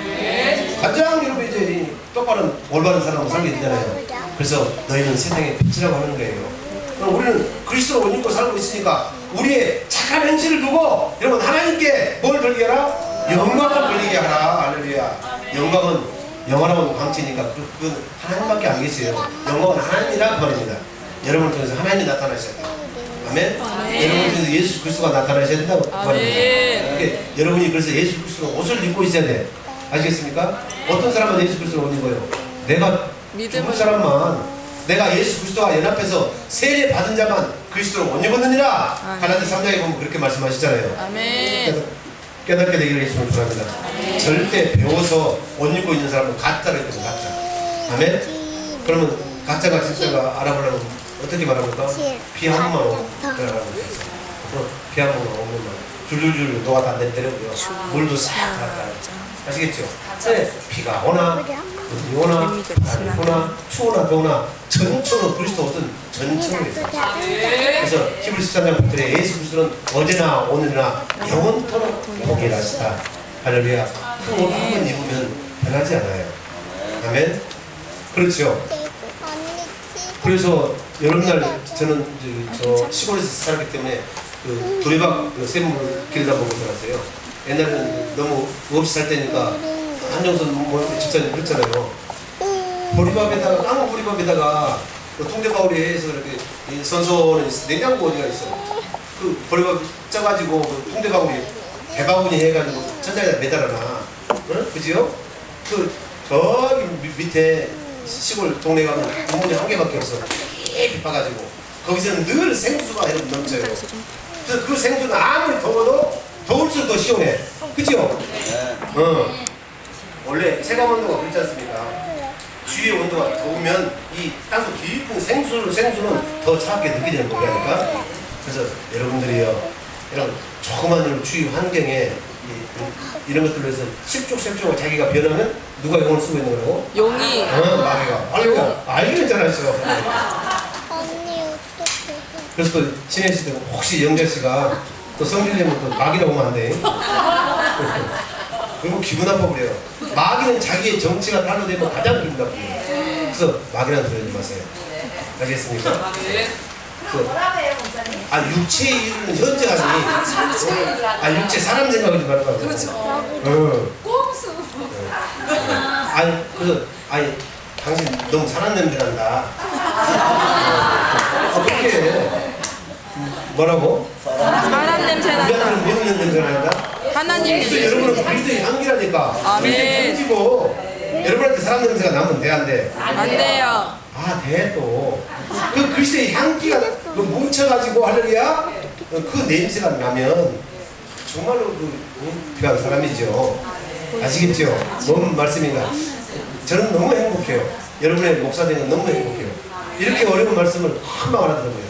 가장 여러분 이제 똑바른 올바른 사람으로 살게 되잖아요. 그래서 너희는 세상의 빛이라고 하는 거예요. 그럼 우리는 그리스도로 옷 입고 살고 있으니까 우리의 착한 행실을 두고 여러분 하나님께 뭘 돌리게 하라? 영광을 돌리게 하라. 할렐루야. 영광은 영원한 광채니까 그건 하나님밖에 안 계세요. 영광은 하나님이란 말입니다. 여러분을 통해서 하나님이 나타나셔야 돼요. 아멘? 여러분을 통해서 예수 그리스도가 나타나셔야 된다고 말입니다. 그러니까 여러분이 그래서 예수 그리스도 옷을 입고 있어야 돼. 아시겠습니까? 어떤 사람은 예수 그리스도 옷 입어요? 내가 죽은 사람만, 내가 예수 그리스도와 연합해서 세례 받은 자만 그리스도를 옷 입었느니라. 갈라디 3장에 보면 그렇게 말씀하시잖아요. 아멘. 깨닫게 되기를 예수님을 축원합니다. 절대 배워서 옷 입고 있는 사람은 가짜로 있는 가짜. 아멘. 그러면 가짜가 진짜가 알아보려면 어떻게 말합니까? 비 한 번만 오면 들어가는 거죠. 비 한 번만 오면 줄줄줄 녹아다 안 내려오고요. 물도 싹 나가요. 아시겠죠? 네, 비가 오나 눈이 오나 바람이 오나 추우나 더우나 전천후 그리스도 어떤 전천후 있어요. 그래서 히브리서 13장 9절에 예수 그리스도는 어제나 오늘이나 영원토록 동일하시다. 할렐루야. 그 옷 한 번 입으면 변하지 않아요. 아멘. 그렇죠. 그래서 여름날 저는 저 시골에서 살았기 때문에 그 도리박 샘물 길다 보고 살았어요. 옛날에는 너무 없이 살 때니까 한정선 뭐 집사님 그랬잖아요. 보리밥에다가 깡 보리밥에다가 그 통대바울이에서 이렇게 이 선소는 냉장고 어디가 있어. 그 보리밥 쪄가지고 그 통대바울이 대바구니 해가지고 천장에다 매달아놔. 응? 그지요? 그 저기 밑에 시골 동네 가면 문이 한 개밖에 없어. 깊이 파가지고 거기서는 늘 생수가 이렇게 넘쳐요. 그래서 그 생수는 아무리 더워도 더울수록 더 시원해. 그죠? 원래 체감 온도가 그렇지 않습니까? 주위의 온도가 더우면 이 땅속 깊은 생수는 더 차갑게 느끼는 거라니까. 그래서 여러분들이요, 이런 조그만 이런 주위 환경에 이런 것들로 해서 실족실족으로 자기가 변하면 누가 용을 쓰고 있는 거라고? 용이. 마귀가. 알기는 잘하시죠. 언니 어떡해. 그래서 또 친해지실 때 혹시 영자 씨가 또 성질내면 또 마귀라고 하면 안 돼. 그리고 기분 나빠버려요. 마귀는 자기의 정치가 달로 되면 가장 기분 나빠요. 그래서 마귀라는 소리 하지 마세요. 알겠습니까? 육체에 이르는 현재가 아니 육체 사람 생각하지 말라고. 그렇죠. 꼼수. 아니 당신 너무 사람 냄새 난다. 어떻게 뭐라고? 사람 냄새 난다. 우리한테는 믿는 냄새 난다. 하나님 그래서 여러분은 그리스도의 향기라니까. 아멘. 향기고 여러분한테 사람 냄새가 나면 돼 안 돼? 안 돼요. 돼 또. 그 그리스도의 향기가 뭉쳐가지고 할렐루야. 그 냄새가 나면 정말로 귀한 사람이죠. 아시겠죠? 뭔 말씀인가? 저는 너무 행복해요. 여러분의 목사 되는 너무 행복해요. 이렇게 어려운 말씀을 금방 알아들어요.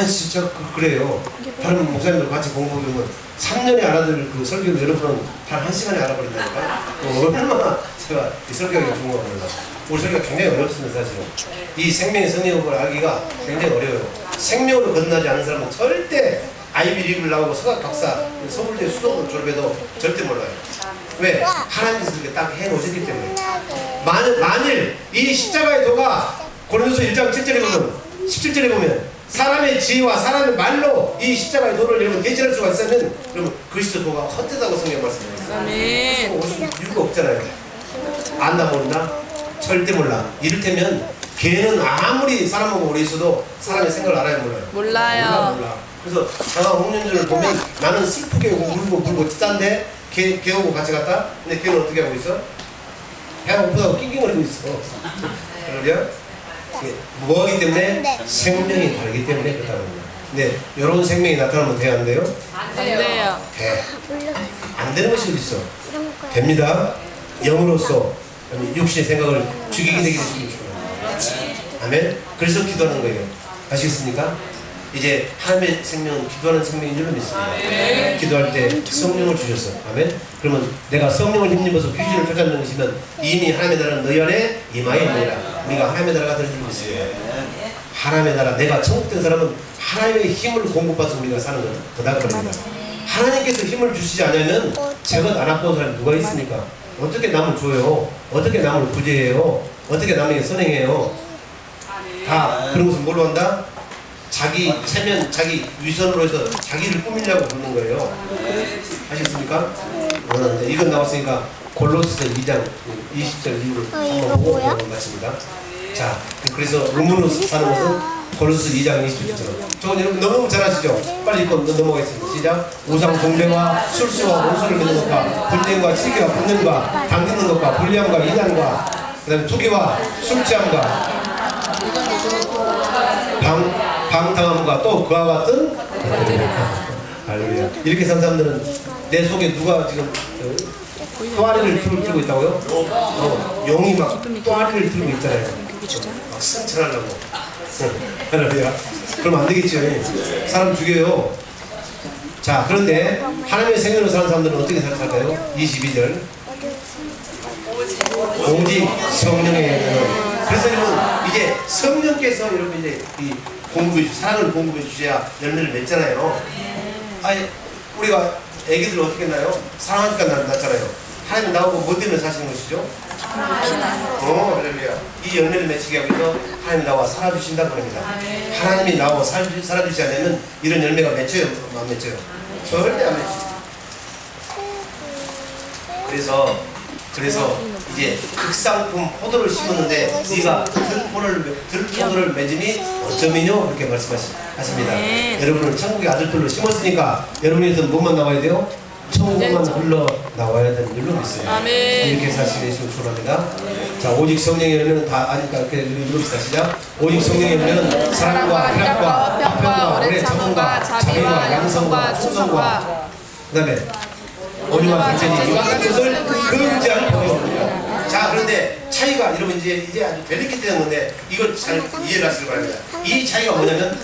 진짜 그래요. 다른 목사님들 같이 공부하면 3년에 알아들을 그 설교를 여러분은 단 1시간에 알아버린다니까. 얼마나 제가 이 설교가 좋은 거 몰라. 우리 설교가 굉장히 어렵습니다. 사실은 이 생명의 성령을 알기가 굉장히 어려워요. 생명으로 거듭나지 않은 사람은 절대 아이비리그를 나오고 서각 박사, 서울대 수도를 졸업해도 절대 몰라요. 왜? 하나님께서 그렇게 딱 해놓으셨기 때문에. 만일 이 십자가의 도가 고린도서 1장 7절에 보면 17절에 보면 사람의 지혜와 사람의 말로 이 십자가의 도를 여러분 대신할 수가 있으면 그러면 그리스도 도가 헛되다고 성경 말씀해요. 아멘. 이유가 없잖아요. 안다 모른다? 절대 몰라. 이를테면 걔는 아무리 사람하고 오래 있어도 사람의 생각을 알아야 몰라요. 몰라요. 그래서 홍련전을 보면 나는 슬프게 울고 짠데 걔하고 같이 갔다? 근데 걔는 어떻게 하고 있어? 배가 고프다고 낑낑거리고 있어. 그러냐? 뭐하기 때문에? 생명이 다르기 때문에 그렇다는 거예요. 근데 이런 생명이 나타나면 돼요? 안 돼요? 안 돼요. 돼. 안 되는 것이 어디 있어? 됩니다. 영으로서 육신의 생각을 죽이게 되게 되시면 좋아요. 아멘. 그래서 기도하는 거예요. 아시겠습니까? 이제 하나님의 생명은 기도하는 생명인 줄로 믿습니다. 기도할 때 성령을 주셔서 아멘. 그러면 내가 성령을 힘입어서 귀신을 쫓아내는 것이면 이미 하나님의 나라는 너희 안에 임하여 있느니라. 우리가 하나님의 나라가 될 줄로 믿습니다. 하나님의 나라, 내가 천국된 사람은 하나님의 힘을 공급받아서 우리가 사는 건 그다음입니다. 하나님께서 힘을 주시지 않으면 제가 안 아까운 사람이 누가 있습니까? 어떻게 남을 줘요? 어떻게 남을 구제해요? 어떻게 남에게 선행해요? 다 그런 것은 뭘로 한다? 자기 체면, 자기 위선으로 해서 자기를 꾸미려고 그러는 거예요. 아시겠습니까? 원하는데 이건 나왔으니까 골로새서 2장 20절 이후를 한번 보고 마칩니다. 자, 그래서 의문으로 사는 것은 골로새 2장 20절처럼. 저건 여러분 너무 잘 아시죠? 빨리 읽고 넘어가겠습니다. 시작. 우상 숭배와 술수와 원수를 맺는 것과 분쟁과 치기와 분쟁과 당기는 것과 불리함과 이단과 그 다음에 투기와 술취함과 방탕함과 또 그와 같은 할렐루야. 이렇게 산 사람들은 내 속에 누가 지금 또아리를 들고 있다고요? 영이 막 또아리를 들고 있잖아요. 막 승천하려고. 할렐루야. 그럼 안 되겠죠. 사람 죽여요. 자, 그런데 하나님의 생명으로 사는 사람들은 어떻게 살까요? 22절. 오직 성령의 영은. 그래서 여러분 이제 성령께서 여러분 이제 이 공급해 사랑을 공급해 주셔야 열매를 맺잖아요. 아니 우리가 애기들 어떻게 낳아요? 사랑하니까 낳잖아요. 하나님 나오고 뭐 때문에 사시는 것이죠? 할렐루야. 이 열매를 맺히게 하기 위해서 하나님 나와 살아주신다고 합니다. 하나님이 나와 살아주지 않으면 이런 열매가 맺혀요? 안 맺혀요? 절대 안 맺혀요. 그래서 이제 극상품 포도를 심었는데 네가 들포도를 맺으니 어쩌면요 이렇게 말씀하십니다. 여러분은 천국의 아들들로 심었으니까 여러분에서 뭐만 나와야 돼요? 천국만 흘러 나와야 되는 줄로 믿습니다. 이렇게 사실에 있으면 축원합니다. 자, 오직 성령의 열매는 다 아니까 이렇게 읽읍시다. 시작. 오직 성령의 열매는 사랑과 희락과 화평과 오래 참음과 자비와 양성과 충성과 그다음에 온유와 단체니 이와 같은 것을 금지하는 법이옵니다. 자, 그런데 차이가 여러분 이제 아주 벨리기 되는 건데 이걸 잘 이해를 하시길 바랍니다. 이 차이가 뭐냐면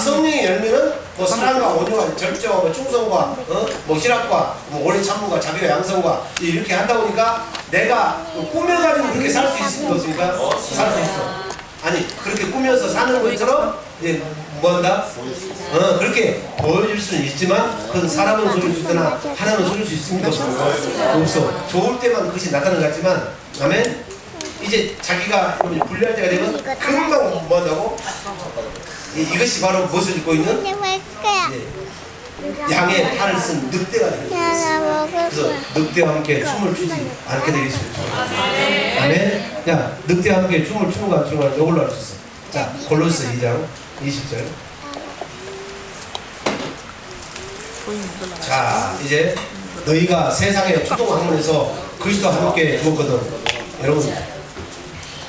성령의 열매는 뭐 사랑과 온유와 절제와 뭐 충성과 뭐 희락과 뭐 오래 참음과 자비와 양성과 이렇게 하다 보니까 내가 꾸며가지고 그렇게 살 수 있습니까? 없습니까? 살 수 있어. 아니 그렇게 꾸며서 사는 것처럼 이제 뭐한다? 그렇게 보여줄 수는 있지만 그건 사람은 속일 수 있으나 하나는 속일 수 있습니까? 없어. 좋을 때만 그것이 나타나는 것 같지만 아멘. 이제 자기가 분리할 때가 되면 금방 뭐한다고? 이것이 바로 무엇을 입고 있는 양의 탈을 쓴 늑대가 됩니다. 그래서 늑대와 함께 춤을 추지 않게 되겠습니다. 아멘. 야, 늑대와 함께 춤을 추는가 안 추는가 이걸로 알 수 있어. 자, 골로새 2장 20절. 자, 이제 너희가 세상의 초동학문에서 그리스도와 함께 죽었거든. 여러분,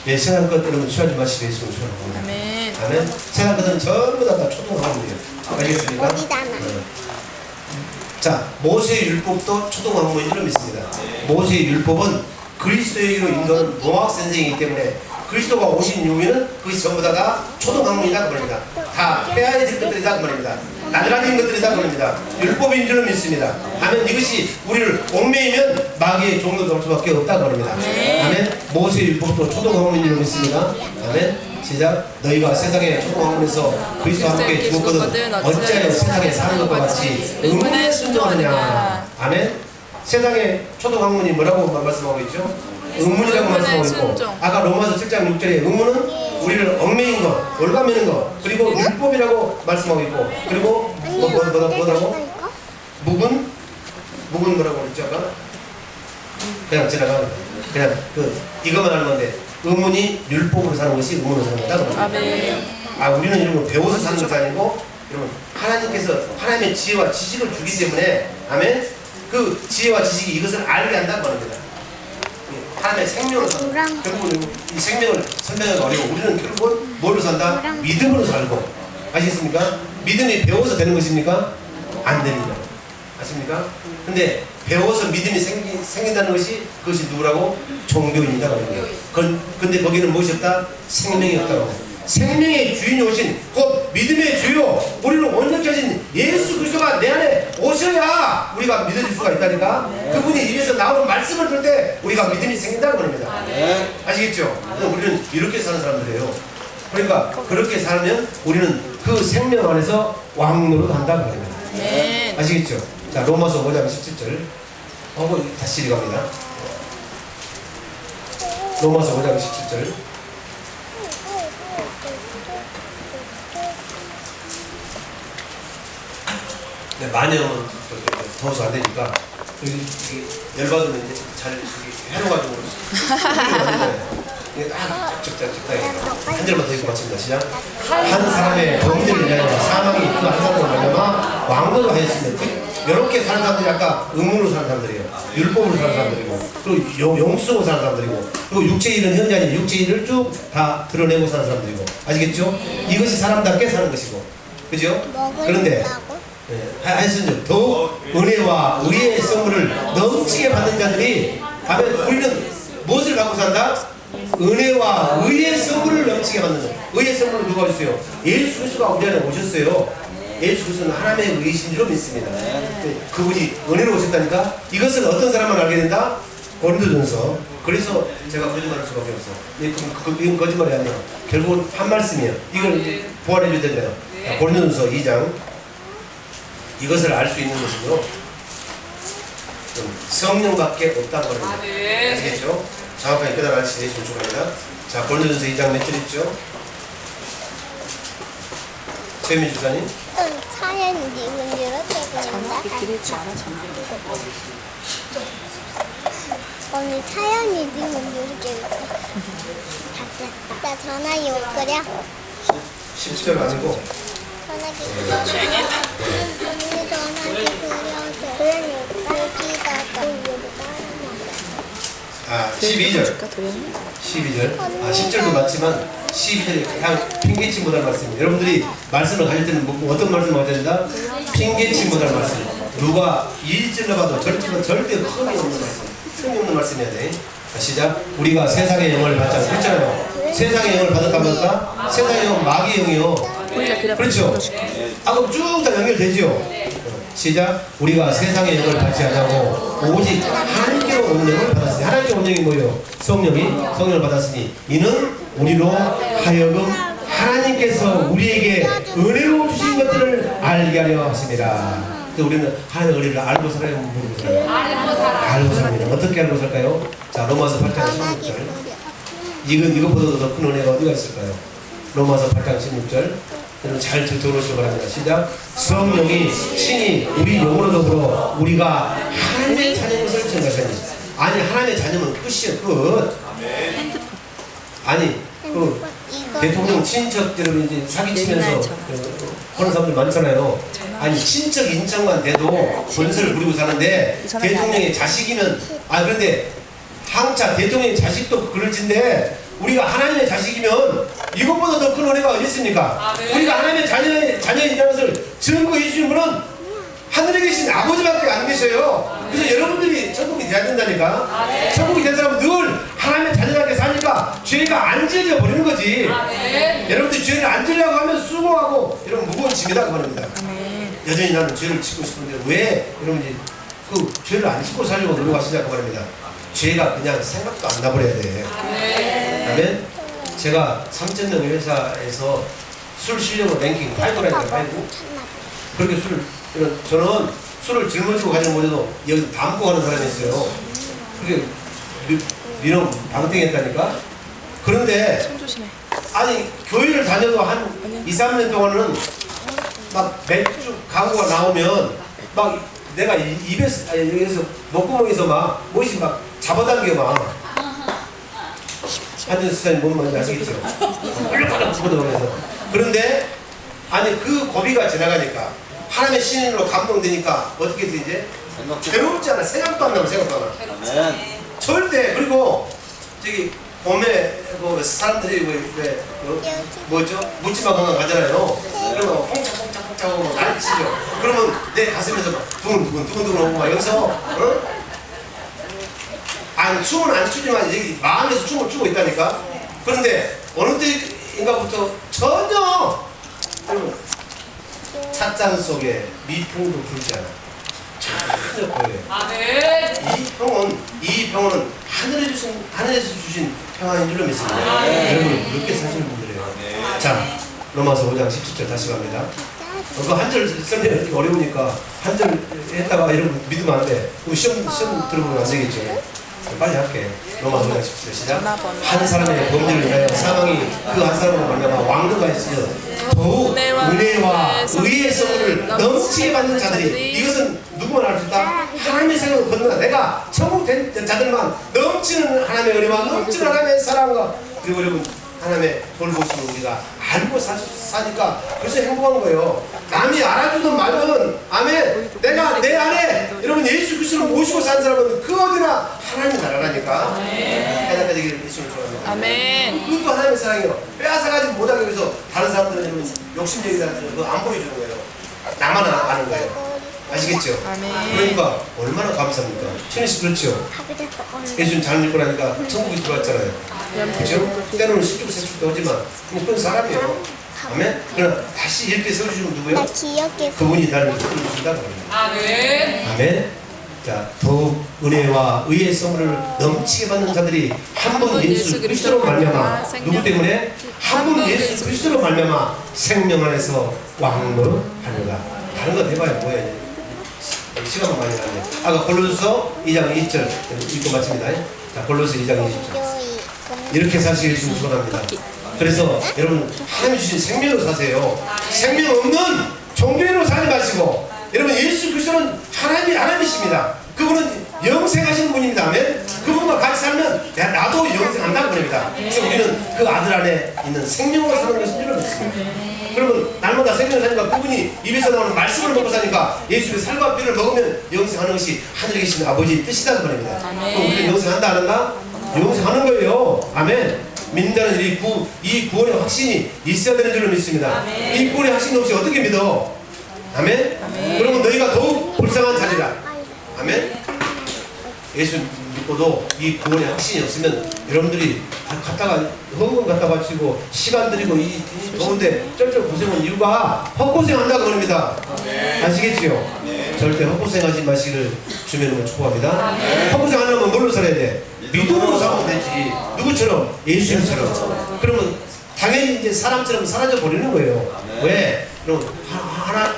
세상 것 여러분 취하지 마시게 했으면 좋겠습니다. 아멘. 세상 것은 전부 다 초동학문이에요. 알겠습니까? 자, 모세의 율법도 초동학문인 줄 믿습니다. 모세의 율법은 그리스도에게로 인도하는 노학 선생이기 때문에 그리스도가 오신 이후에는 그것이 전부 다 초동학문이다 그 말입니다. 다 해야 될 것들이다 그 말입니다. 나들아진 것들이다 그 말입니다. 율법인 줄 믿습니다. 아멘. 이것이 우리를 얽매이면 마귀의 종로 될 수밖에 없다 그 말입니다. 아멘. 모세의 율법도 초동학문인 줄 믿습니다. 아멘. 시작. 너희가 세상의 초동학문에서 그리스도와 함께 죽었거든 어찌하여 세상에 사는 것과 같이 의문에 순종하느냐. 아멘. 세상의 초동학문이 뭐라고 말씀하고 있죠? 의문이라고 말씀하고 있고 아까 로마서 7장 6절에 의문은 우리를 얽매인 것, 올가매는 것 그리고 율법이라고 말씀하고 있고 그리고 뭐라고? 묵은 뭐라고 그랬죠 아까? 그냥 지나가 그냥 이것만 하는 건데 의문이 율법으로 사는 것이 의문으로 사는 거다. 우리는 이런 거 배워서 사는 것도 아니고 여러분 하나님께서 하나님의 지혜와 지식을 주기 때문에 아멘. 그 지혜와 지식이 이것을 알게 한다는 겁니다. 하나님의 생명으로 산다. 결국은 이 생명을 설명하기가 어려워. 우리는 결국은 뭘로 산다? 믿음으로 살고. 아시겠습니까? 믿음이 배워서 되는 것입니까? 안 됩니다. 아십니까? 근데 배워서 믿음이 생긴다는 것이 그것이 누구라고? 종교인이다. 근데 거기는 무엇이 없다? 생명이 없다고. 생명의 주인이 오신 곧 믿음의 주요 우리는 원전케 하신 예수 그리스도가 내 안에 오셔야 우리가 믿어질 수가 있다니까. 그분이 입에서 나오는 말씀을 들을 때 우리가 믿음이 생긴다는 겁니다. 아시겠죠? 우리는 이렇게 사는 사람들이에요. 그러니까 그렇게 살면 우리는 그 생명 안에서 왕노릇 한다는 겁니다. 아시겠죠? 자, 로마서 5장 17절 다시 읽어갑니다. 로마서 5장 17절. 네, 마녀는 더워서 안 되니까 열받으면 이제 잘 해놓아가지고 한 절만 더 읽고 마칩니다. 시작. 한 사람의 범죄를 인하여 사망이 그 한 사람을 말려마 왕노를 하였습니다. 이렇게 사는 사람들이 아까 의문으로 사는 사람들이에요. 율법으로 사는 사람들이고 그리고 용수로 사는 사람들이고 그리고 육체의 일은 현재 아닌 육체의 일을 쭉 다 드러내고 사는 사람들이고 아시겠죠? 이것이 사람답게 사는 것이고 그죠? 그런데 하였으니 더욱 은혜와 의의 선물을 넘치게 받는 자들이 아멘. 우리는 무엇을 갖고 산다? 은혜와 의의 선물을 넘치게 받는 자. 의의 선물은 누가 주세요? 예수 그리스도가 우리 안에 오셨어요. 예수 그리스도는 하나님의 의이신 줄로 믿습니다. 그분이 은혜로 오셨다니까 이것을 어떤 사람만 알게 된다? 고린도전서. 그래서 제가 거짓말할 수밖에 없어. 이건 거짓말이 아니야. 결국은 한 말씀이에요. 이걸 보완해 줘야 되잖아요. 고린도전서 2장. 이것을 알 수 있는 것은요, 성령밖에 없다고 합니다. 아시겠죠? 정확하게 깨달아 수 있으면 좋겠습니다. 자, 고린도전서 2장 몇 절 있죠? 최민 주사님. 사연님은 이렇게 정확히 그린다. 드릴 줄 알아, 언니 사연님은 이렇게 그린다. 나 전화기 못 그려? 10절 아니고 전화기 그려줘. 언니 전화기 그려줘. 그러니까 여기다가 아 12절. 12절. 아 10절도 맞지만 12절이 그냥 핑계치 못할 말씀입니다. 여러분들이 말씀을 가질 때는 어떤 말씀을 가져야 된다? 핑계치 못할 말씀. 누가 1절로 봐도 절대 흠이 없는 말씀. 흠이 없는 말씀이어야 돼. 자, 시작. 우리가 세상의 영을 받지 않고 했잖아요. 세상의 영을 받을까 말까? 세상의 영은 마귀의 영이요. 그렇죠. 그럼 쭉 다 연결되죠. 시작. 우리가 세상의 영을 받지 않고 오직 하나님께로 온 영을 받았으니. 하나님께 온 영이 뭐예요? 성령을 받았으니 이는 우리로 하여금 하나님께서 우리에게 은혜로 주신 것들을 알게 하려 하십니다. 우리는 하나님의 은혜를 알고 살아야 모르고 살아요. 알고 삽니다. 어떻게 알고 살까요? 자, 로마서 8장 16절. 이것보다도 더 큰 은혜가 어디가 있을까요? 로마서 8장 16절. 여러분 잘 들어오시기 바랍니다. 시작. 성령이 친히 우리 영으로 더불어 우리가 하나님의 자녀인 것을 증거하시니. 아니 하나님의 자녀는 끝이에요. 끝. 아니 그 대통령 친척 여러분 이제 사기치면서 그런 사람들 많잖아요. 아니 친척 인척만 돼도 권세를 부리고 사는데 대통령의 자식이면 그런데 항차 대통령의 자식도 그럴진데 우리가 하나님의 자식이면 이것보다 더 큰 은혜가 어디 있습니까? 우리가 하나님의 자녀이라는 것을 증거해 주신 분은 하늘에 계신 아버지밖에 안 계셔요. 그래서 여러분들이 천국이 돼야 된다니까. 천국이 된 사람은 늘 하나님의 자녀답게 사니까 죄가 안 지어져 버리는 거지. 여러분들이 죄를 안 지으려고 하면 수고하고 이런 무거운 짐이다 그 말입니다. 여전히 나는 죄를 짓고 싶은데 왜 여러분들이 그 죄를 안 짓고 살려고 노력하시냐고 말입니다. 죄가 그냥 생각도 안 나버려야 돼. 아멘. 제가 삼천동 회사에서 술 실력으로 랭킹 8도라니까 8도. 그렇게 저는 술을 짊어지고 가지는 못해도 여기 담고 가는 사람이었어요. 그게 민원 방탱했다니까. 그런데 아니 교회를 다녀도 한 2, 3년 동안은 막 맥주 광고가 나오면 막 내가 여기서 목구멍에서 막 무엇이 막 잡아당겨 막. 하여튼 수사님 뭔 말인지 아시겠죠? 얼룩덜룩 집어넣으면서. 그런데 아니 그 고비가 지나가니까 하나님의 신인으로 감동되니까 어떻게 돼 이제? 괴롭지 않아. 생각도 안 나고 생각도 안 나. 절대. 그리고 저기 봄에 뭐 사람들이 뭐죠? 묻지마 건강 가잖아요. 그러면 홍차홍차 하고 난리 치죠. 그러면 내 가슴에서 막 두근두근 오고 막 여기서 춤은 안 추지만 여기 마음에서 춤을 추고 있다니까. 그런데 어느 때인가부터 전혀 여러분 찻잔 속에 미풍도 불지 않아. 전혀 보여요. 이 평온은 하늘에서 주신 평안인 줄로 믿습니다. 여러분 그렇게 사시는 분들이에요. 자, 로마서 5장 17절 다시 갑니다. 그 한 절 설명이 이렇게 어려우니까 한 절 했다가 이러면 믿으면 안 돼. 그럼 시험 들어보면 안 되겠죠. 빨리 할게. 로마서 5장 17절 시작. 한 사람의 범죄를 인하여 사망이 그 한 사람으로 말미암아 왕도가 있으며 더욱 은혜와 의의 선물을 넘치게 받는 자들이. 이것은 누구만 알 수 있다? 하나님의 생각을 건너가. 내가 천국 된 자들만 넘치는 하나님의 은혜와 넘치는 하나님의 사랑과 그리고 여러분 하나님의 돌보심을 우리가 알고 사니까 그래서 행복한 거예요. 남이 알아주든 말든 아멘. 내가 내 안에 여러분 예수 그리스도를 모시고 사는 사람은 그 어디나 하나님 나라라니까. 해당까지 예수를 좋아합니다. 아멘. 그것도 하나님의 사랑이에요. 빼앗아가지 못하기 위해서 다른 사람들은 욕심쟁이들한테 그거 안 보여주는 거예요. 나만 아는 거예요. 아시겠죠? 아멘. 그러니까 얼마나 감사합니까? 신혜씨 그렇죠? 예수님 잘 믿고 나니까 천국에 들어왔잖아요. 그렇죠? 때로는 실족 세출도 하지만 그런 사람이에요. 아멘? 그러나 다시 이렇게 세워주시면 나 누구요? 기억해. 그분이 나를 세워주신다고 합니다. 아멘. 아멘. 자, 더욱 은혜와 의의 선물을 넘치게 받는 자들이 한 분 예수 그리스도로 말미암아 누구 때문에? 한 분 예수 그리스도로 말미암아 생명 안에서 왕노하느라. 다른 거 해봐야 뭐야? 시간만 많이 가네. 아까 골로새서 2장 20절 읽고 마칩니다. 자, 골로새 2장 20절. 이렇게 사실 예수님 소원합니다. 그래서 여러분 하나님 주신 생명으로 사세요. 생명 없는 종교로 살지 마시고 여러분 예수 그리스도는 하나님이십니다. 그분은 영생하시는 분입니다. 아멘. 그분과 같이 살면 나도 영생한다는 분입니다. 그래서 우리는 그 아들 안에 있는 생명으로 사는 것인 줄 믿습니다. 그러면 날마다 생명을 사니까 그분이 입에서 나오는 말씀을 먹고 사니까 예수의 살과 피를 먹으면 영생하는 것이 하늘에 계신 아버지의 뜻이라는 겁니다. 그럼 우리는 영생한다 안 한다? 영생하는 거예요. 아멘. 믿는다는 이 구원의 확신이 있어야 되는 줄로 믿습니다. 이 구원의 확신이 없이 어떻게 믿어? 아멘. 그러면 너희가 더욱 불쌍한 자리라. 아멘. 예수 믿고도 이 구원의 확신이 없으면 여러분들이 갔다가 헌금 갖다 바치고 시간 들이고 이 더운데 쩔쩔 고생한 이유가 헛고생한다고 합니다. 아시겠지요? 절대 헛고생하지 마시기를 주님으로 축복합니다. 헛고생하려면 뭘로 살아야 돼? 믿음으로 살면 되지. 누구처럼? 예수님처럼. 그러면 당연히 이제 사람처럼 사라져 버리는 거예요. 왜? 그럼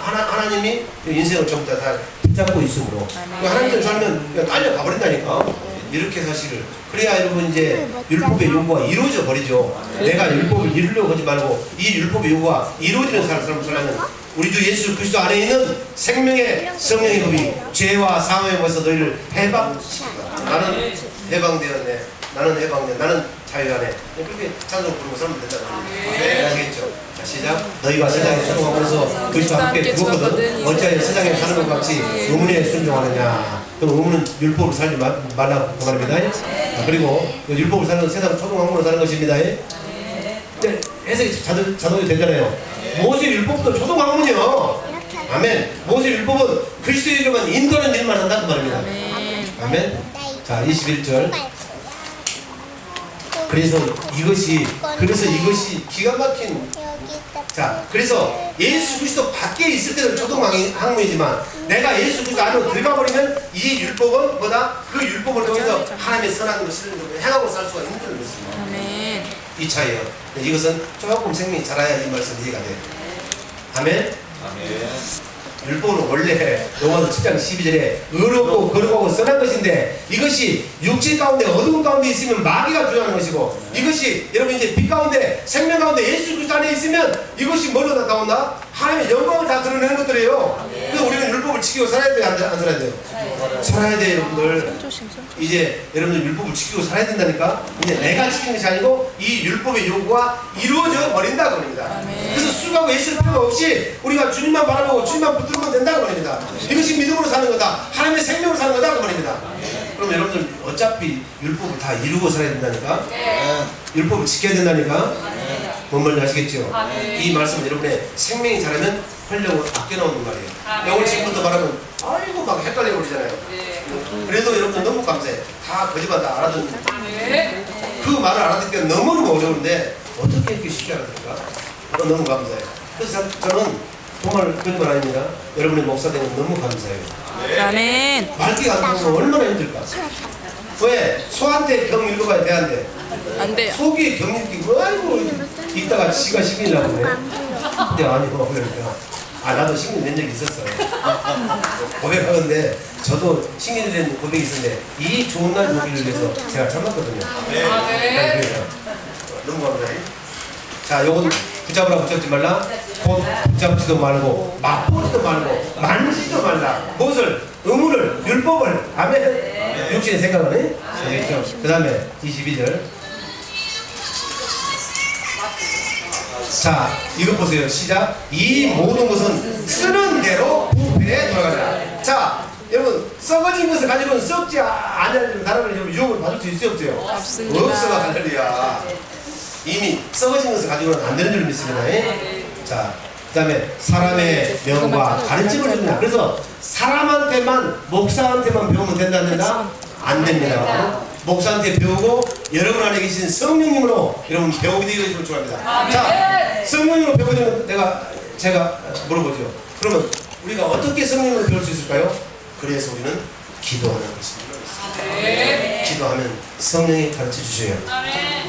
하나님이 인생을 전부 다 붙잡고 있으므로 하나님처럼 살면 그냥 딸려 가버린다니까. 이렇게 사실을 그래야 여러분 이제 율법의 요구가 이루어져 버리죠. 내가 율법을 이루려고 하지 말고 이 율법의 요구가 이루어지는 사람을 살려면 우리 주 예수 그리스도 안에 있는 생명의 성령의 법이 죄와 사망의 법에서 너희를 해방시키라. 나는 해방되었네. 나는 해방되었네. 나는 자유하네. 그렇게 찬송 부르고 살면 된다는 거예요. 아시겠죠? 자, 시작. 너희가 세상에 순종하면서 그리스도와 함께 죽었거든 어찌하여 세상에 사는 것 같이 의문에 순종하느냐. 그럼 의문은 율법을 살지 말라고 그 말입니다. 자, 그리고 율법을 사는 건 세상 초등학문으로 사는 것입니다. 근데 해석이 자동이 되잖아요. 모세 율법도 초등학문이요. 아멘. 모세 율법은 그리스도에게만 인도하는 일만 한다 그 말입니다. 아멘. 자, 21절. 그래서 이것이 기가 막힌. 자, 그래서 예수 그리스도 밖에 있을 때는 초등학문이지만 내가 예수 그리스도 안으로 들어가 버리면 이 율법은 뭐다? 그 율법을 통해서 하나님의 선한 것을 행하고 살 수가 있는 줄 믿습니다. 아멘. 이 차이예요. 이것은 조금 생명이 자라야 이 말씀 이해가 돼요. 아멘. 율법은 원래 로마서 7장 12절에 의롭고 거룩하고 선한 것인데 이것이 육체 가운데 어두운 가운데 있으면 마귀가 주장하는 것이고 이것이 여러분 이제 빛 가운데 생명 가운데 예수 그리스도 안에 있으면 이것이 뭘로 나타온다? 하나님의 영광을 다 드러내는 것들이에요. 그래서 우리는 율법을 지키고 살아야 돼요? 안 살아야 돼요? 살아야 돼요 여러분들. 이제 여러분들 율법을 지키고 살아야 된다니까. 이제 내가 지키는 것이 아니고 이 율법의 요구가 이루어져 버린다고 합니다. 그래서 수고하고 애쓸 필요가 없이 우리가 주님만 바라보고 주님만 붙들면 된다고 합니다. 이것이 믿음으로 사는 거다. 하나님의 생명으로 사는 거다 그 말입니다. 그럼 여러분들 어차피 율법을 다 이루고 살아야 된다니까. 율법을 지켜야 된다니까. 뭔 말인지 아시겠죠? 이 말씀은 여러분의 생명이 자라면 활력을 아껴나오는 말이에요. 오늘 지금부터 말하면 아이고 막 헷갈려 버리잖아요. 그래도 여러분들 너무 감사해. 다 거짓말 다 알아듣는 그 말을 알아듣기가 너무너무 어려운데 어떻게 이렇게 쉽게 알아듣을까? 너무 감사해요. 그래서 저는 정말 거짓말 아닙니다. 여러분의 목사 되는 거 너무 감사해요. 아멘. 말기가 안 통하면 얼마나 힘들까? 왜? 소한테 병 읽어봐야 돼한테. 안 돼요. 속이 병 읽기고 아이고 읽다가 지가 시간이 나고 그래. 근데 아니고 그러니까 나도 신경 낸 적이 있었어요. 고백하는데 저도 신경 낸 고백이 있었는데 이 좋은 날 보기를 위해서 제가 참았거든요. 그러니까 너무 감사해요. 자, 요건 붙잡으라 붙잡지 말라. 곧 붙잡지도 말고 맛보지도 말고 만지지도 말라. 무엇을? 의무를, 율법을. 아멘. 육신의 생각은 그 다음에 22절. 자, 이거 보세요. 시작. 이 모든 것은 쓰는 대로 부패에 돌아가라. 자, 여러분 썩어진 것을 가지고는 썩지 않을 사람을 유혹을 받을 수 있어요 없어요? 없습니다. 없어가 할렐루야. 이미 썩어진 것을 가지고는 안 되는 줄 믿습니다. 자, 다음에 사람의 명과 가르침을 줍니다. 그래서 사람한테만, 목사한테만 배우면 된다, 안 된다? 안 됩니다. 목사한테 배우고 여러분 안에 계신 성령님으로 여러분 배우게 되기를 축원합니다. 자, 성령님으로 배우게 되면 제가 물어보죠. 그러면 우리가 어떻게 성령님으로 배울 수 있을까요? 그래서 우리는 기도하는 것입니다. 기도하면 성령이 가르쳐 주셔요.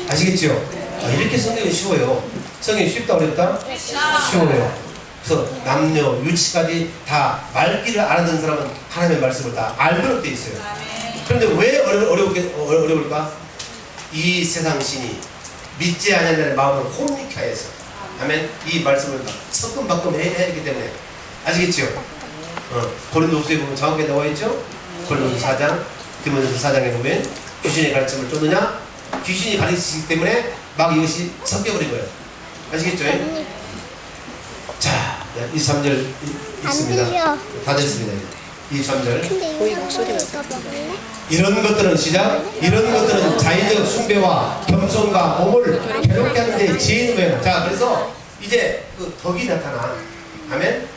아시겠죠? 이렇게 성경이 쉬워요. 성경이 쉽다 어렵다? 쉬워요. 그래서 남녀 유치까지 다 말귀를 알아듣는 사람은 하나님의 말씀을 다 알도록 돼 있어요. 그런데 왜 어려울까? 이 세상 신이 믿지 않는 마음을 혼미케 하여서, 아멘. 이 말씀을 섞음바꿈 해야 하기 때문에. 아시겠죠? 고린도후서에 보면 정확하게 나와 있죠? 고린도후서 4장, 디모데후서 4장에 보면 귀신의 가르침을 쫓느냐? 귀신이 가르치기 때문에 막 이것이 섞여버린 거예요. 아시겠죠? 자, 23절 있습니다. 다 됐습니다. 23절. 근데 이거 먹을래? 이런 것들은 시작. 이런 것들은 자의적 숭배와 겸손과 몸을 괴롭게 하는데 지혜는 거예요. 자, 그래서 이제 그 덕이 나타나. 아멘.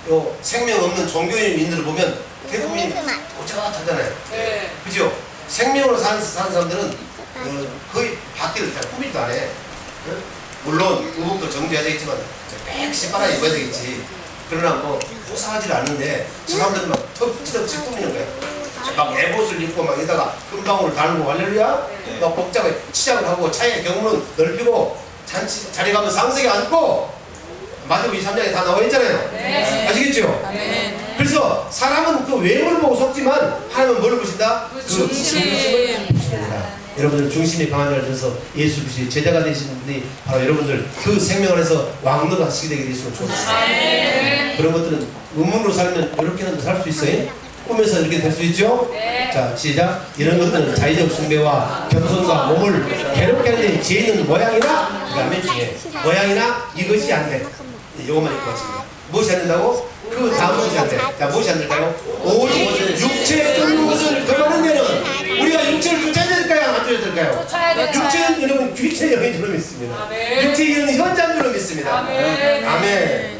요 생명 없는 종교인들을 보면 대부분이 오젓하잖아요. 그죠? 생명으로 사는 사람들은 거의 밖에를 잘 꾸미지도 안 해. 물론 의복도 정제해야 되겠지만 빽시 빨아 입어야 되겠지. 그러나 뭐 고사하지 않는데 사람들은 막 턱지덕지 꾸미는 거야. 막 에봇을 입고 막 여기다가 금방울을 달고 할렐루야 막 복잡하게 치장을 하고 차의 경문은 넓히고 자리 가면 상석에 앉고 마태복음 23장에 다 나와 있잖아요. 아시겠죠? 그래서 사람은 그 외모를 보고 속지만 하나님은 뭘 보신다? 그 중심을 보십니다. 여러분들 중심이 강한 자를 들어서 예수 그리스도의 제자가 되신 분이 바로 여러분들 그 생명 안에서 왕노를 하시게 되게 되시면 좋습니다. 그런 것들은 의문으로 살면 이렇게는 살 수 있어요? 꿈에서 이렇게 될 수 있죠? 자, 시작. 이런 것들은 자의적 숭배와 겸손과 몸을 괴롭게 하는데 지혜는 모양이나, 그 다음에 중에 모양이나 이것이 안 돼. 이것만 입고 왔습니다. 무엇이 안 된다고? 그 다음 무엇이 안 돼? 자, 무엇이 안 될까요? 오직 육체에 쫓는 것을 금하는 데는 우리가 육체를 쫓아야 될까요? 안 쫓아야 될까요? 육체는 여러분 귀신의 영이처럼 있습니다. 육체의 영은 현장처럼 있습니다. 아멘.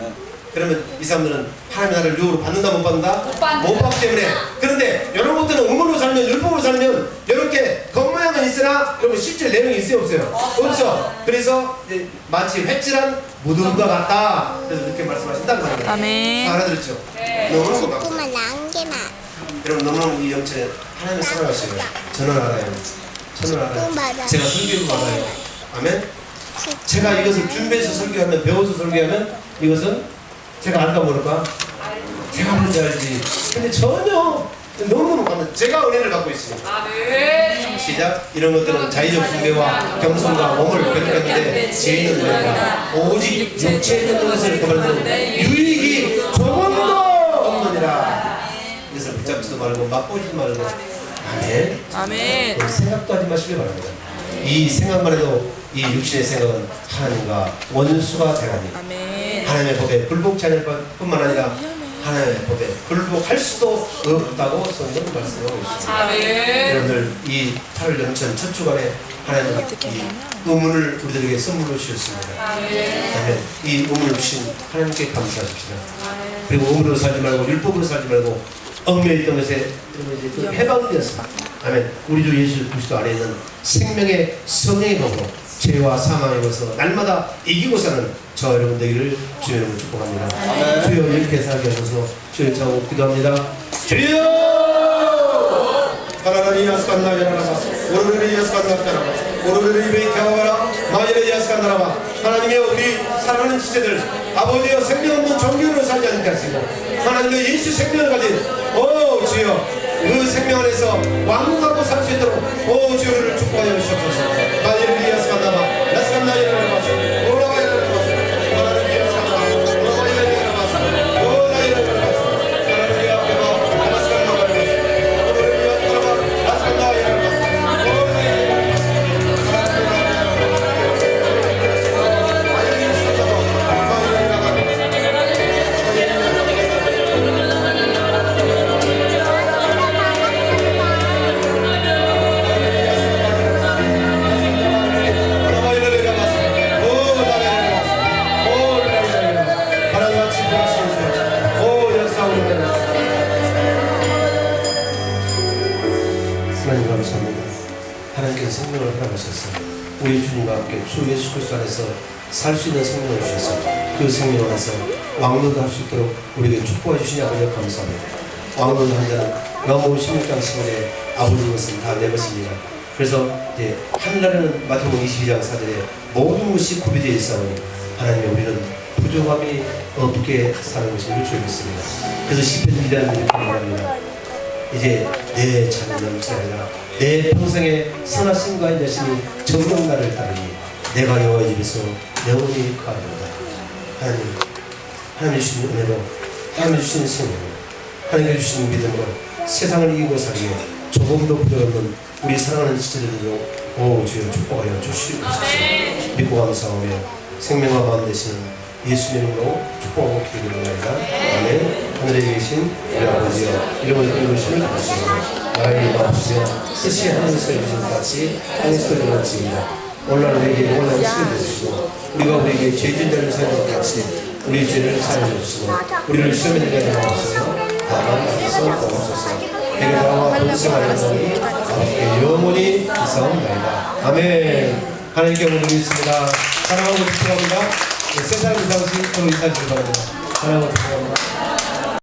그러면 이 사람들은 하나님의 나라를 유혹으로 받는다 못 받는다? 못 받기 때문에. 그런데 이런 것들은 음모로 살면, 율법으로 살면 이렇게 겉모양은 있으나 여러분 실제 내용이 있어요 없어요? 없어. 그래서 이제 마치 획질한 무덤과 같다. 그래서 이렇게 말씀하신다는 거예요. 아멘. 알아들었죠? 너무너무 감사합니다. 조금만 나은 게 나아. 여러분 너무너무 이 영체에 하나님을 사랑하시고요. 저는 알아요. 저는 알아요. 맞아. 제가 설교를 받아요. 아멘. 제가 이것을 준비해서 설교하면, 배워서 설교하면 이것은 제가 알까 모를까? 제가 뭔지 알지. 근데 전혀 너무너무 감사해요. 제가 은혜를 갖고 있습니다. 시작. 이런 것들은 자의적 숭배와 겸손과 몸을 괴롭혔는데 지혜는 뭐냐? 오직 육체에 있는 것을 그만두는 유익이 조금도 없느니라. 이것을 붙잡지도 말고 맛보지도 말고. 아멘. 아멘. 생각도 하지 마시기 바랍니다. 이 생각만 해도 이 육신의 생각은 하나님과 원수가 되가니 하나님의 법에 굴복치 않을 뿐만 아니라 하나님의 법에 굴복할 수도 없다고 성경은 말씀하고 있습니다. 여러분들 이 8월 영천 첫 주간에 하나님은 이 의문을 우리들에게 선물로 주셨습니다. 아멘. 이 의문을 주신 하나님께 감사하십시다. 그리고 의문으로 살지 말고 율법으로 살지 말고 얽매여 있던 것에 이제 해방이 되었습니다. 아멘. 우리 주 예수 그리스도 안에 있는 생명의 성령의 법으로 죄와 사망의 것을 날마다 이기고 사는 저 여러분 되기를 주의 이름으로 축복합니다. 주여 이렇게 살게 하셔서 주의 이름으로 기도합니다. 주여! 하나님 야스칸나 야라바 오르르 야스칸나 야라바 오르르 베이카와라 마이레 야스칸나라바 하나님의 우리 사랑하는 지체들 아버지여 생명 없는 종교로 살지 않게 하시고 하나님의 예수 생명을 가진 오 주여 그 생명 안에서 왕국하고 살 수 있도록 오 주여를 축복하여 주시옵소서. 마이레 야스칸나바 야스칸나 야라바 오라바 야라바 하나님 야스칸나 오라바 야라바 오라바 야라바 하나님 야스칸나 야스칸나 허락하셔서 우리 주님과 함께 주 예수 그리스도 안에서 살 수 있는 생명을 주셔서 그 생명 안에서 왕노도 할 수 있도록 우리에게 축복해 주시니 아버지 감사합니다. 왕노도 한 자는 영어로 16장 10절에 아버지 것은 다 내 것입니다. 그래서 이제 하늘나라는 마태복음 22장 4절에 모든 것이 구비되어 있사오니 하나님의 우리는 부족함이 없게 사는 것을 주여 믿습니다. 그래서 시편 2장은 이렇게 말합니다. 이제 내 자녀는 제 아니라 내 평생의 선하심과 인자심이 정녕 나를 따르니 내가 여호와의 집에서 영원히 거하리로다. 하나님 주신 은혜로 하나님 주신 생명 하나님께 주신 믿음으로 세상을 이기고 살기에 조금도 부족없는 우리 사랑하는 지체들도 오 주여 축복하여 주시옵소서. 믿고 감사하며 생명과 마음 되시는 예수님 이름으로 축복하고 기도드립니다. 아멘. 하늘에 계신 우리 아버지여 이름을 부르심을 받으시고 나라의 마옵시며 뜻이 하늘에서 이루어진 것 같이 땅에서도 이루어집니다. 오늘 우리에게 원하는 시를 주시고 우리가 우리에게 죄진 자를 사용할 것 같이 우리 죄를 사용해 주시고 우리를 시험에 들게 하지 마옵소서. 다만 앞에서 도와주소서. 내게 나와 동생하는 것이 아버지께 영원히 기사옵나이다. 아멘. 하나님께 오늘 있습니다. 사랑하고 축복합니다. 세상 이상씩 서로 인사드리기 바랍니다. 사랑하고 축복합니다.